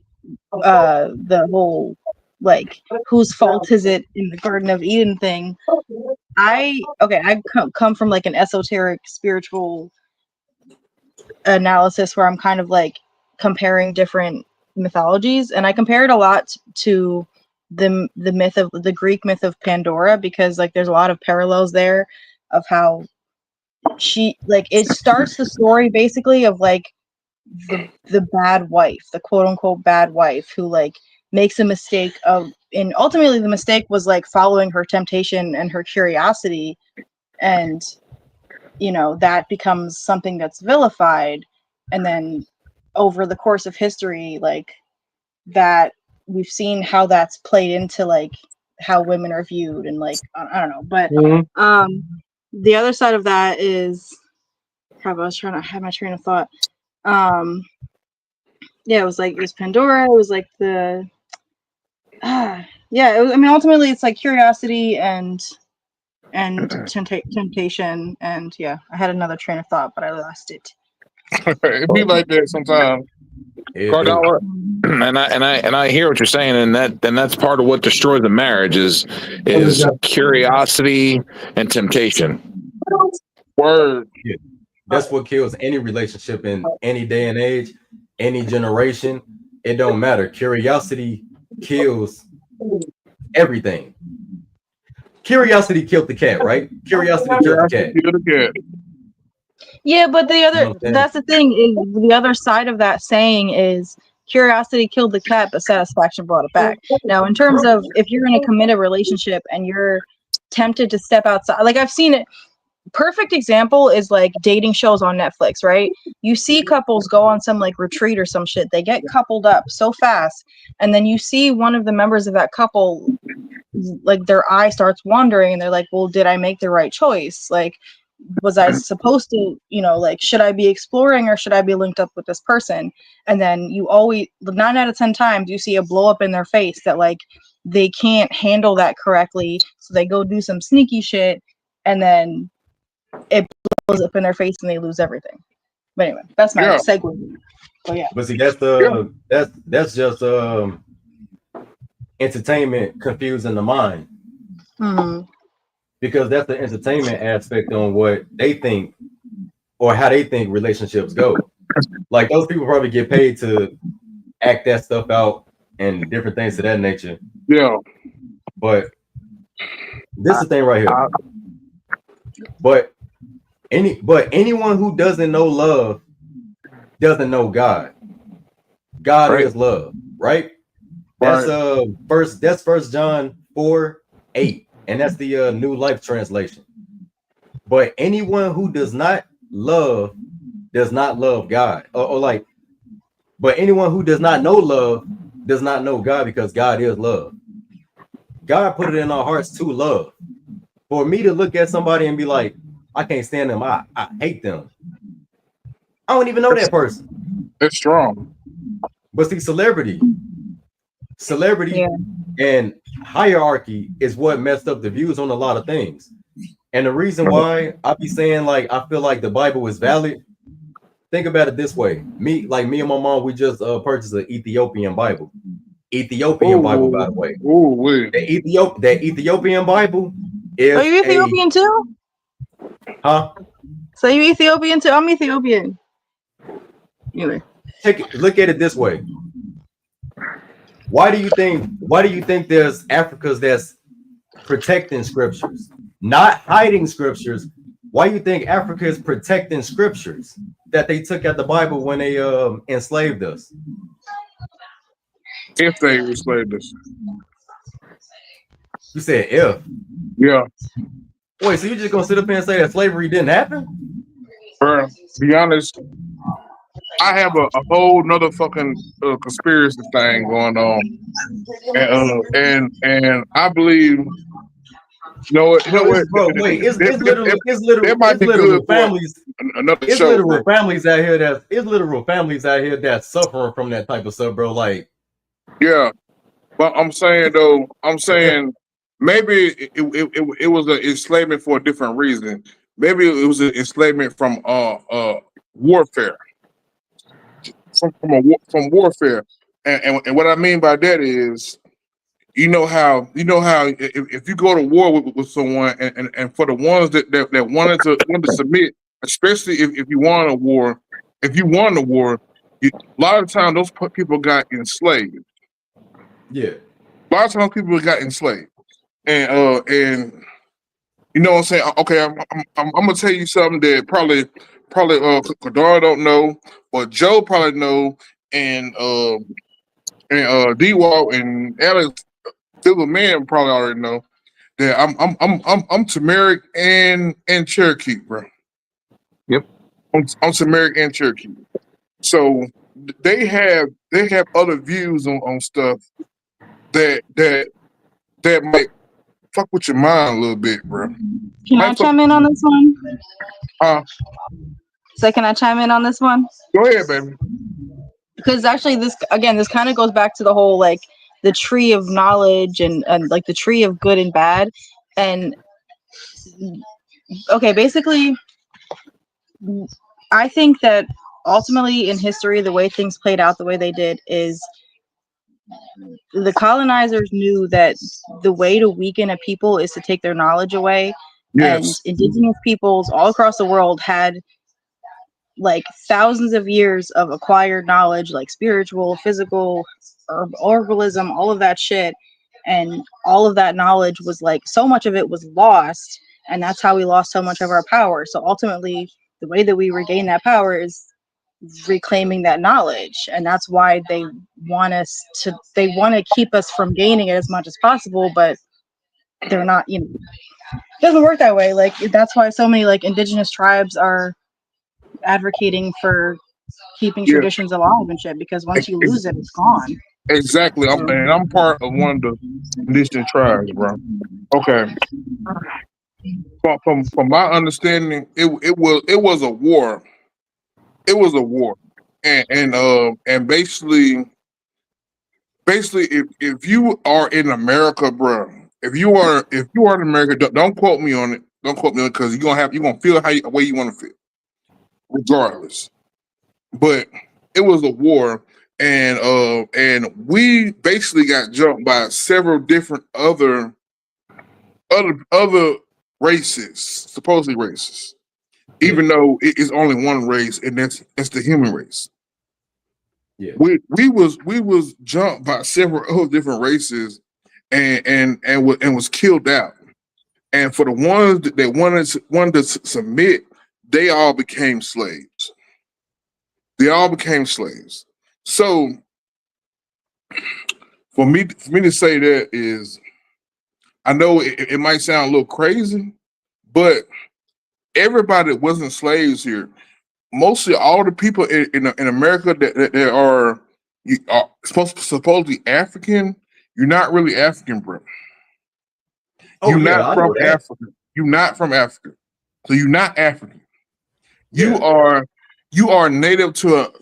S8: the whole like whose fault is it in the Garden of Eden thing, I come from like an esoteric spiritual analysis where I'm kind of like comparing different mythologies, and I compare it a lot to the myth of the Greek myth of Pandora, because like there's a lot of parallels there of how she, like, it starts the story basically of like the bad wife, the quote unquote bad wife, who like makes a mistake and ultimately the mistake was like following her temptation and her curiosity, and that becomes something that's vilified, and then over the course of history, like that we've seen how that's played into like how women are viewed, and like I don't know, but the other side of that is, I was trying to have my train of thought. It was Pandora. It was like it was, I mean, ultimately it's like curiosity and temptation, and I had another train of thought, but I lost it.
S4: It be like that sometimes.
S5: And I hear what you're saying, and that's part of what destroys the marriage is curiosity and temptation.
S7: Word. Yeah. That's what kills any relationship in any day and age, any generation. It don't matter. Curiosity kills everything. Curiosity killed the cat, right? Curiosity killed the cat.
S8: Yeah, but that's the thing, is the other side of that saying is curiosity killed the cat, but satisfaction brought it back. Now, in terms of if you're in a committed relationship and you're tempted to step outside, like I've seen it, perfect example is like dating shows on Netflix, right? You see couples go on some like retreat or some shit. They get coupled up so fast, and then you see one of the members of that couple, like their eye starts wandering, and they're like, well, did I make the right choice? Like, was I supposed to, like, should I be exploring or should I be linked up with this person? And then you always, 9 out of 10 times, you see a blow up in their face that like they can't handle that correctly, so they go do some sneaky shit, and then it blows up in their face and they lose everything. But anyway, that's my segue. Oh yeah.
S7: But see, that's just entertainment confusing the mind.
S8: Mm-hmm.
S7: Because that's the entertainment aspect on what they think or how they think relationships go. Like those people probably get paid to act that stuff out and different things of that nature.
S4: Yeah.
S7: But this is the thing right here. But anyone who doesn't know love doesn't know God. God is love, right? That's First John 4:8, and that's the New Life Translation. But anyone who does not love God, but anyone who does not know love does not know God, because God is love. God put it in our hearts to love. For me to look at somebody and be like, I can't stand them, I hate them, I don't even know that person.
S4: It's strong.
S7: But see, celebrity and hierarchy is what messed up the views on a lot of things. And the reason why I be saying, like, I feel like the Bible is valid, think about it this way. Me and my mom, we just purchased an Ethiopian Bible. Bible, by the way. That Ethiopian Bible is.
S8: Are you Ethiopian too?
S7: Huh?
S8: So you Ethiopian too? I'm Ethiopian. Anyway.
S7: Look at it this way. Why do you think there's Africans that's protecting scriptures, not hiding scriptures? Why do you think Africa is protecting scriptures that they took out the Bible when they enslaved us?
S4: If they enslaved us.
S7: You said if.
S4: Yeah.
S7: Wait, so you're just gonna sit up here and say that slavery didn't happen?
S4: To be honest, I have a whole nother fucking conspiracy thing going on, and I believe. Bro, wait, it's literal families. It's literal families out here that's suffering from that type of stuff, bro. Like, yeah, but I'm saying maybe it was an enslavement for a different reason. Maybe it was an enslavement from warfare. From warfare, and what I mean by that is, you know how if you go to war with someone, and for the ones that wanted to submit, especially if you won a war, a lot of times those people got enslaved.
S7: Yeah,
S4: a lot of times people got enslaved, and you know what I'm saying. Okay, I'm gonna tell you something that probably Kadar don't know, but Joe probably know, and D-Wall and Alex, Silver Man probably already know that I'm Turmeric and Cherokee, bro.
S5: Yep.
S4: I'm Turmeric and Cherokee. So they have other views on stuff that might fuck with your mind a little bit, bro.
S8: Can I chime in on this one? So can I chime in on this one?
S4: Go ahead, baby.
S8: Because actually, this kind of goes back to the whole like the tree of knowledge and like the tree of good and bad. And okay, basically, I think that ultimately in history, the way things played out the way they did is the colonizers knew that the way to weaken a people is to take their knowledge away. Yes. And indigenous peoples all across the world had like thousands of years of acquired knowledge, like spiritual, physical, herbalism, all of that shit. And all of that knowledge was like, so much of it was lost. And that's how we lost so much of our power. So ultimately, the way that we regain that power is reclaiming that knowledge. And that's why they want to keep us from gaining it as much as possible. But they're not, you know, it doesn't work that way. Like that's why so many like indigenous tribes are advocating for keeping traditions alive and shit, because once you lose it, it's gone.
S4: Exactly. I'm part of one of the indigenous tribes, bro. Okay. From my understanding, it was a war. It was a war, and basically, if you are in America, bro, if you are in America, don't quote me on it. Don't quote me on it, because you're gonna feel the way you want to feel, regardless. But it was a war, and we basically got jumped by several different other races, supposedly races, even though it is only one race, and that's the human race.
S7: Yeah,
S4: we was jumped by several other different races, and was killed out. And for the ones that wanted to submit, they all became slaves. They all became slaves. So for me to say that is, I know it might sound a little crazy, but everybody wasn't slaves here. Mostly all the people in America that are supposedly African, you're not really African, bro. You're not from Africa. You're not from Africa. So you're not African. You are native to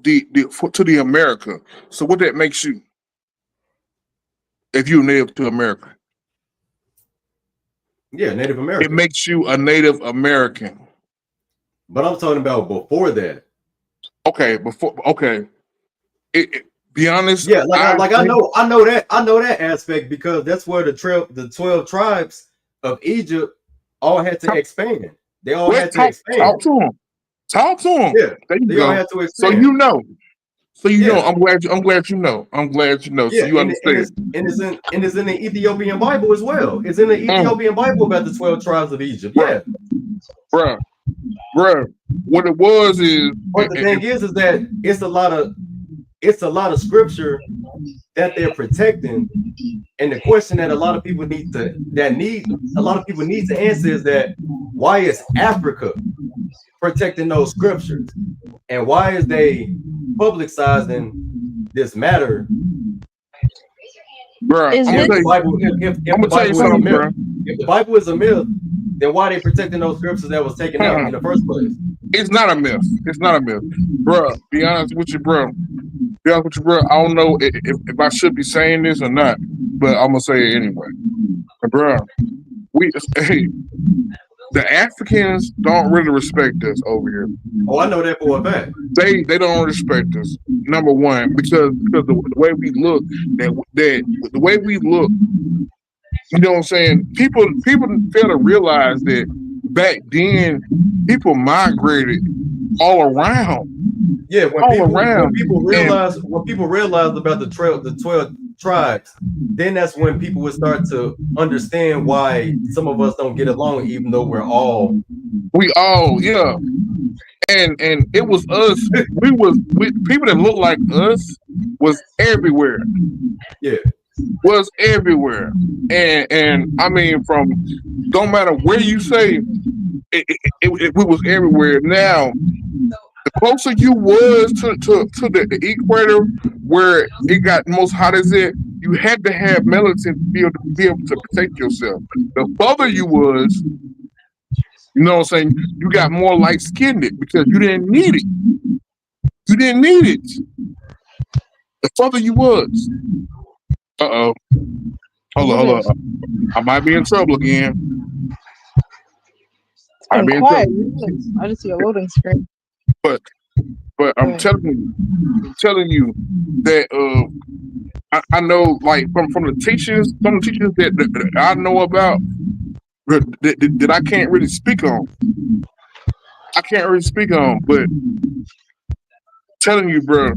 S4: the America. So what that makes you, if you're native to America?
S7: Yeah, Native American.
S4: It makes you a Native American.
S7: But I'm talking about before that.
S4: Okay, before. Okay. Be honest.
S7: Yeah, I know that aspect, because that's where the 12 tribes of Egypt all had to expand. They all had to expand.
S4: Talk to them.
S7: Yeah,
S4: there you
S7: they
S4: go.
S7: all had to expand.
S4: So you know. I'm glad you know.
S7: Yeah,
S4: so you understand.
S7: And it's in the Ethiopian Bible as well. It's in the Ethiopian Bible about the 12 tribes of Egypt. Yeah.
S4: Bruh. What it was is,
S7: but the thing is that it's a lot of scripture that they're protecting. And the question that a lot of people need to answer is that, why is Africa protecting those scriptures? And why is they publicizing this matter?
S4: Bro,
S7: if the Bible is a myth, then why are they protecting those scriptures that was taken out in the first place?
S4: It's not a myth. Bro, be honest with you, bro. I don't know if I should be saying this or not, but I'm gonna say it anyway. Bro, the Africans don't really respect us over here.
S7: Oh, I know that for a fact.
S4: They don't respect us. Number one, because the way we look, the way we look, you know what I'm saying? People fail to realize that back then people migrated all around.
S7: Yeah, when people realized about the 12 tribes, then that's when people would start to understand why some of us don't get along, even though we all
S4: yeah. And it was us. we people that look like us was everywhere.
S7: Yeah.
S4: Was everywhere. And I mean, from don't matter where you say it was everywhere. Now, the closer you was to the equator, where it got most hot as it, you had to have melanin to be able to protect yourself. The further you was, you know what I'm saying, you got more light skinned because you didn't need it. You didn't need it. The further you was. Hold on. I might be in trouble again.
S8: I'm quiet. I just see a loading screen.
S4: But I'm telling you that I know, like from the teachers, some teachers that I know about that I can't really speak on. But telling you, bro.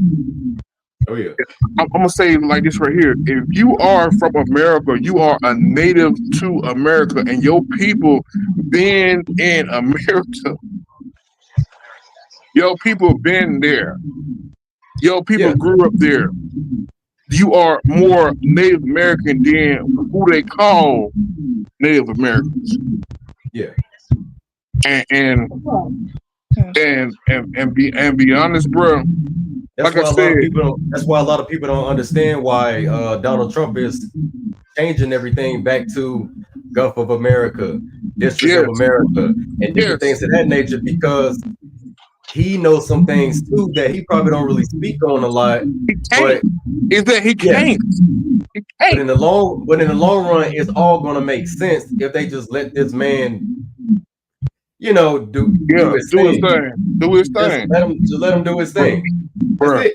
S7: Oh yeah.
S4: I'm gonna say it like this right here. If you are from America, you are a native to America, and your people been in America. Your people been there. Your people grew up there. you are more Native American than who they call Native Americans.
S7: Yeah.
S4: And be honest, bro.
S7: That's
S4: like
S7: why
S4: I said,
S7: that's why a lot of people don't understand why Donald Trump is changing everything back to Gulf of America, District of America, and different things of that nature, because he knows some things too that he probably don't really speak on a lot. But
S4: is that he can't. He can't.
S7: But in the long run, it's all gonna make sense if they just let this man, you know, do his thing.
S4: Do his thing.
S7: Just let him do his thing.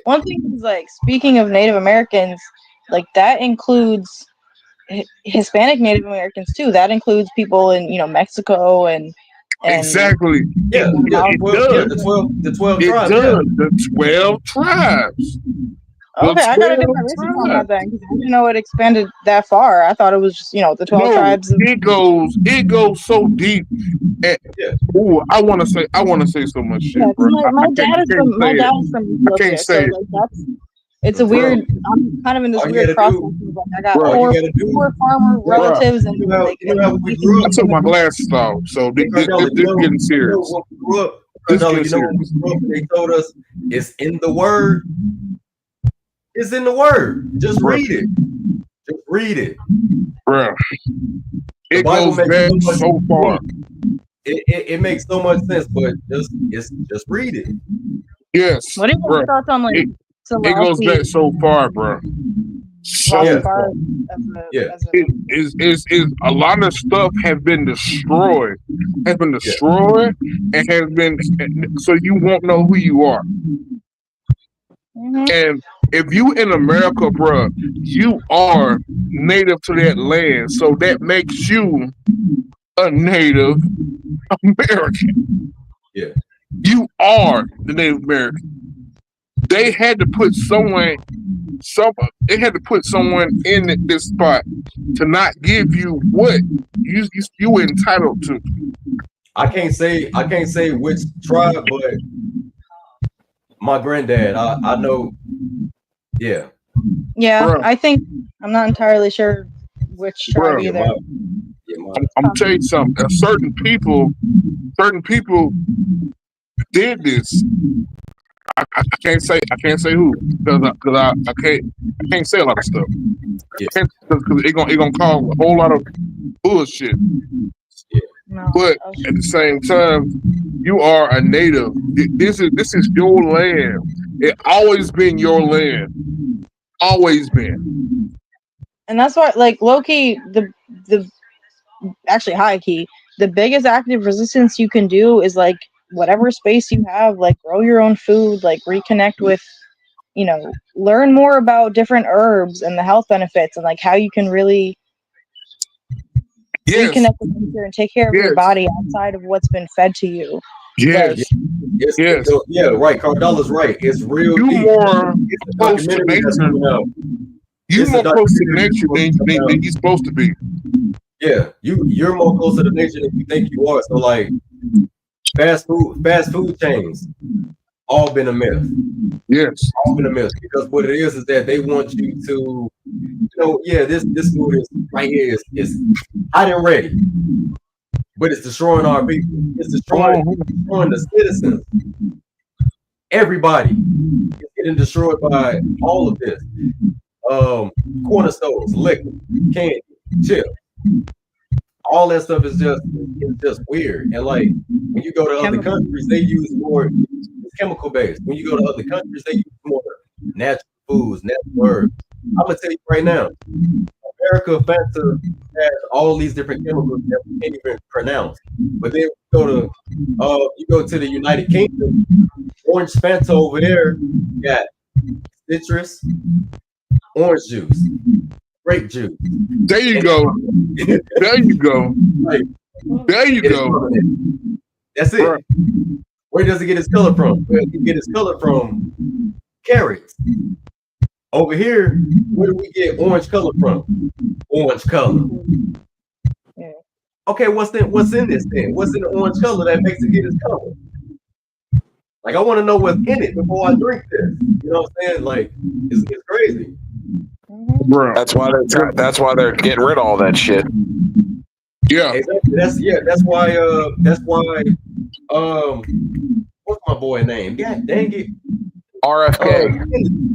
S8: One thing is, like, speaking of Native Americans, like that includes Hispanic Native Americans too. That includes people in, you know, Mexico and
S4: exactly.
S7: Yeah,
S4: it does.
S7: The 12
S4: it
S7: tribes.
S4: Does. The 12 tribes.
S8: Okay, I gotta do my research on that then, because I didn't know it expanded that far. I thought it was just, you know, the 12 tribes.
S4: It goes so deep. Ooh, I want to say so much shit, bro.
S8: My dad is from Ethiopia, so like it's a weird. I'm kind of in this weird process. Like, I got four farmer relatives, and like,
S4: I took my glasses off, so this getting serious.
S7: They told us it's in the word. It's in the word. Just read it. Just read it,
S4: bro. It goes back so far.
S7: It makes so much sense, but just read it.
S4: Yes.
S8: What are your thoughts on like?
S4: It goes back so far, bro. So far. Is a lot of stuff has been destroyed, and has been, so you won't know who you are. And if you in America, bro, you are native to that land, so that makes you a Native American.
S7: Yeah,
S4: you are the Native American. They had to put someone in this spot to not give you what you were entitled to.
S7: I can't say which tribe, but my granddad, I know. Yeah.
S8: Yeah, I think I'm not entirely sure which tribe either.
S4: I'm telling you something. Certain people did this. I can't say who, because I can't say a lot of stuff. Because it gonna cause a whole lot of bullshit.
S8: No,
S4: but at the same time, you are a native. This is your land. It always been your land. Always been.
S8: And that's why, like, low-key, the actually high-key, the biggest active resistance you can do is, like, whatever space you have, like, grow your own food, like, reconnect with, you know, learn more about different herbs and the health benefits and, like, how you can really reconnect with nature and take care of your body outside of what's been fed to you.
S4: Yes.
S7: Yes. Yeah, right. Cardella's right. It's real.
S4: You more close to nature. You're more close to nature than you're supposed to be.
S7: Yeah, you're more closer to nature than you think you are. So, like, fast food chains, all been a myth.
S4: Yes,
S7: all been a myth, because what it is that they want you to, you know, yeah, this food is right here is hot and ready, but it's destroying our people. It's destroying the citizens. Everybody is getting destroyed by all of this. Corner stores, liquor, candy, chips. All that stuff is just weird. And like, when you go to other countries, they use more chemical based. When you go to other countries, they use more natural foods, natural herbs. I'm gonna tell you right now, America Fanta has all these different chemicals that we can't even pronounce. But then you go to the United Kingdom, orange Fanta over there got citrus, orange juice, grape juice.
S4: There you go. There you go. There you go.
S7: That's it. Where does it get its color from? Where does it get its color from? Carrots. Over here, where do we get orange color from? Orange color. Okay, what's in this thing? What's in the orange color that makes it get its color? Like, I want to know what's in it before I drink this. You know what I'm saying? Like, it's crazy.
S4: Bro.
S5: That's why they're getting rid of all that shit.
S4: Yeah.
S7: Exactly. That's why what's my boy name? God dang it.
S5: RFK.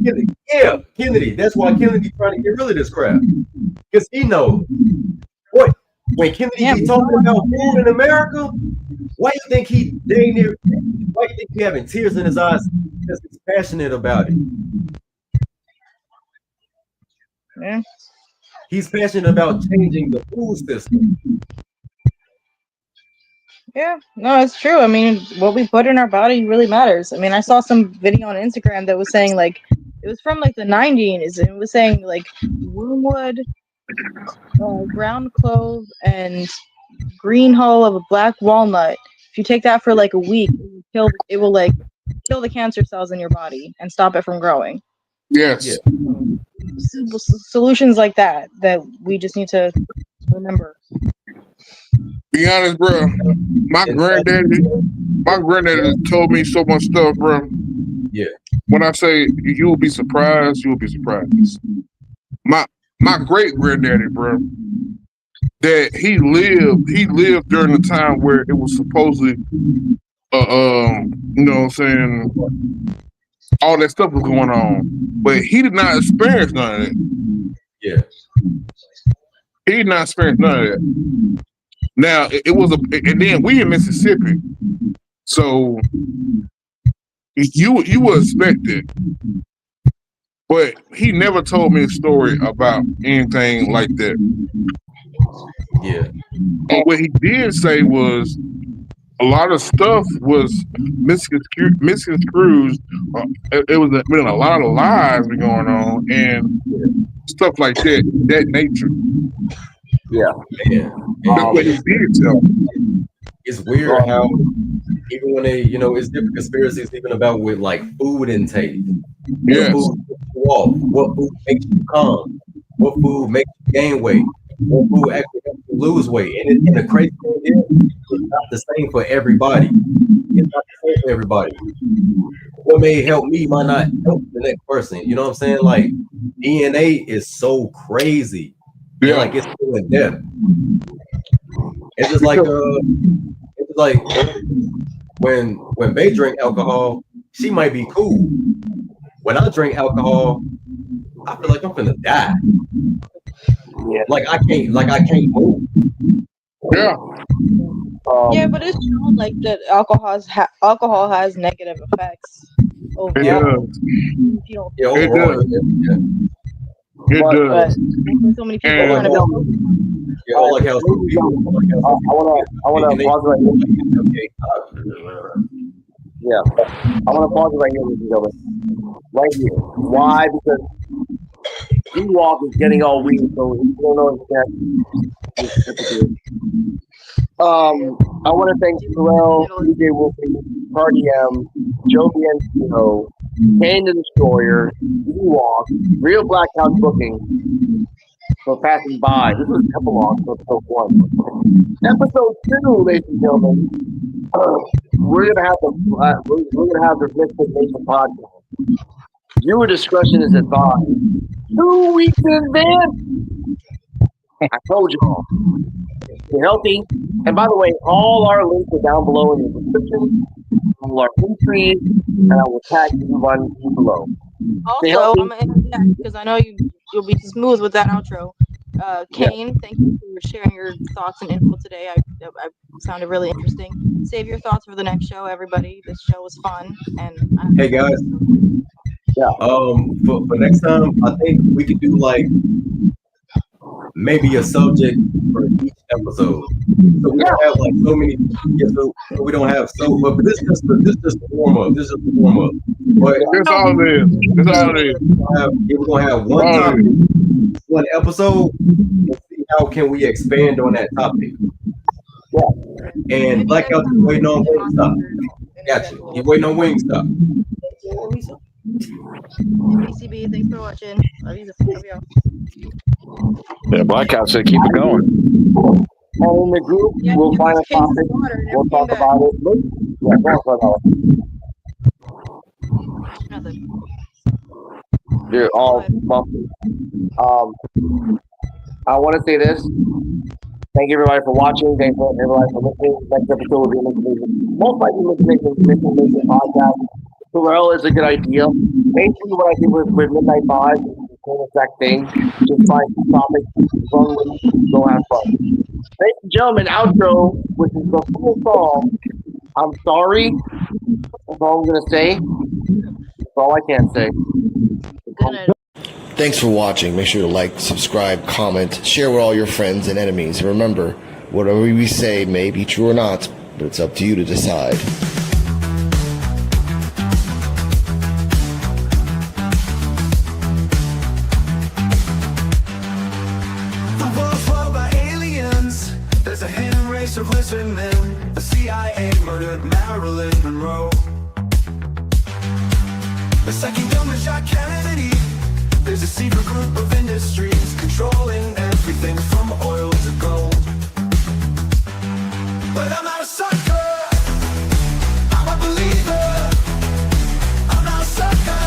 S7: Kennedy. Yeah, Kennedy. That's why Kennedy trying to get rid of this crap. Because he knows what when Kennedy be talking about food in America, why you think he dang near why you think he having tears in his eyes because he's passionate about it?
S8: Yeah.
S7: He's passionate about changing the food system.
S8: Yeah, no, it's true. I mean, what we put in our body really matters. I mean, I saw some video on Instagram that was saying like it was from like the 90s, and it was saying like wormwood, ground clove, and green hull of a black walnut. If you take that for like a week, it will like kill the cancer cells in your body and stop it from growing.
S4: Yes.
S8: Solutions like that we just need to remember.
S4: Be honest, bro. My granddaddy told me so much stuff, bro.
S7: Yeah.
S4: When I say you will be surprised, you will be surprised. My great granddaddy, bro, that he lived during the time where it was supposedly, you know what I'm saying, all that stuff was going on, but he did not experience none of it.
S7: Yeah.
S4: He did not experience none of that. Now it was and then we in Mississippi, so you would expect it, but he never told me a story about anything like that.
S7: Yeah.
S4: But what he did say was a lot of stuff was misconstrued. It was been a lot of lies been going on and stuff like that nature.
S7: Yeah.
S4: That's what he did tell me.
S7: It's weird how even when they, it's different conspiracies even about with like food intake.
S4: Yes.
S7: What food makes you off? What food makes you calm? What food makes you gain weight? What food actually helps you lose weight? And the crazy thing is, it's not the same for everybody. It's not the same for everybody. What may help me might not help the next person. You know what I'm saying? Like DNA is so crazy.
S4: Yeah.
S7: Like it's so in depth. It's just like when Bae drink alcohol, she might be cool. When I drink alcohol, I feel like I'm gonna die. Yeah. Like I can't move.
S4: Yeah.
S8: Yeah, but it's shown like that alcohol has negative effects overall.
S4: It does. It does.
S8: So many people trying to build.
S7: Yeah, like how some people.
S11: I want to pause right here. Yeah, I want to pause right here, ladies and gentlemen. Right here. Why? Because D-Walk is getting all weird, so if you don't know I want to thank Terrell, DJ Wolfie, Party M, Joe Bianchino, Kane the Destroyer, D-Walk, Real Black Couch Booking for passing by. This was epilogue for episode 1. Episode 2, ladies and gentlemen, we're gonna have the Mystic Nation podcast. Viewer discretion is advised. 2 weeks in advance. I told y'all. Stay healthy. And by the way, all our links are down below in the description. All our entries, and I will tag you on below.
S8: Also, I'm gonna interject because I know you'll be smooth with that outro. Kane, thank you for sharing your thoughts and info today. I sounded really interesting. Save your thoughts for the next show, everybody. This show was fun. And
S7: hey guys.
S11: Yeah.
S7: For next time, I think we could do like maybe a subject for each episode. So we don't have like so many. So we don't have but this is just a warm up. This is just a warm up. But
S4: that's all it is. That's all it is.
S7: We're gonna have one topic, one episode, and see how can we expand on that topic.
S11: Yeah.
S7: And Blackout is waiting on Wingstop. Gotcha. He's waiting on Wingstop.
S8: BCB, thanks for watching. Love y'all.
S5: Yeah, Blackout said keep it going.
S11: And in the group, we'll find a topic. We'll talk about it. Yeah, go on,
S8: Nothing.
S11: They're all bumpy. I want to say this. Thank you everybody for watching. Thank you everybody for listening. Next episode will be most likely Mixing podcast. Terrell is a good idea. Basically, what I did with Midnight Vibes is the same exact thing. Just find some topics, run with it, go have fun. Ladies and gentlemen, outro, which is the full song. I'm sorry. That's all I'm gonna say. That's all I can say.
S1: Thanks for watching. Make sure to like, subscribe, comment, share with all your friends and enemies. And remember, whatever we say may be true or not, but it's up to you to decide.
S2: The world's ruled by aliens. There's a hidden race of lizard men. The CIA murdered Marilyn Monroe. The second government shot Kennedy. There's a secret group of industries controlling everything from oil to gold. But I'm not a sucker, I'm a believer. I'm not a sucker,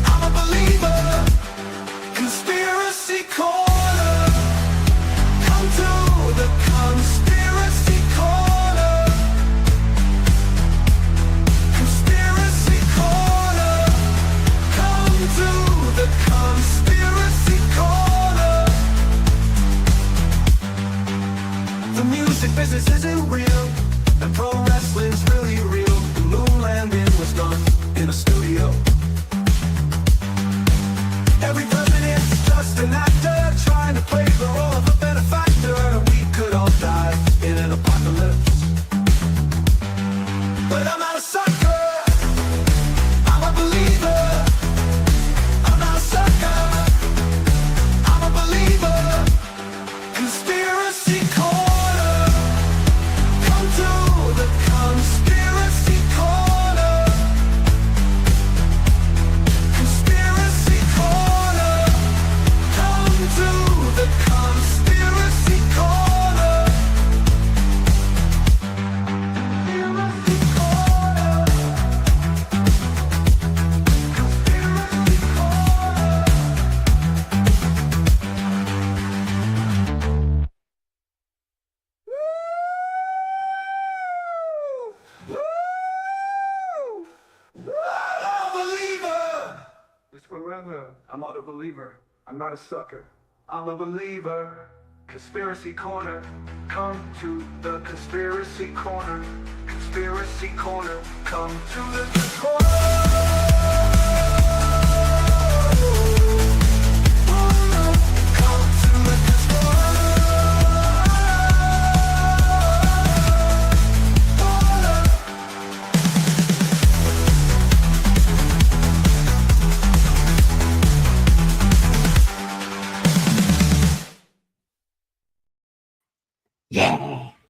S2: I'm a believer. Conspiracy corner, come to the conspiracy corner. Conspiracy corner, come to the conspiracy corner. The music business isn't real, and pro wrestling's really real. The moon landing was done in a studio. Every president's just an actor trying to play the role of a benefactor. We could all die in an apocalypse. But I'm not a sucker, I'm a believer. I'm not a sucker, I'm a believer. Conspiracy corner, come to the conspiracy corner. Conspiracy corner, come to the conspiracy corner. Conspiracy corner. Conspiracy corner. I'm a believer. It's forever. I'm not a believer. I'm not a sucker. I'm a believer. Conspiracy corner. Come to the conspiracy corner. Conspiracy corner. Come to the corner. Come to the corner.
S1: Yeah.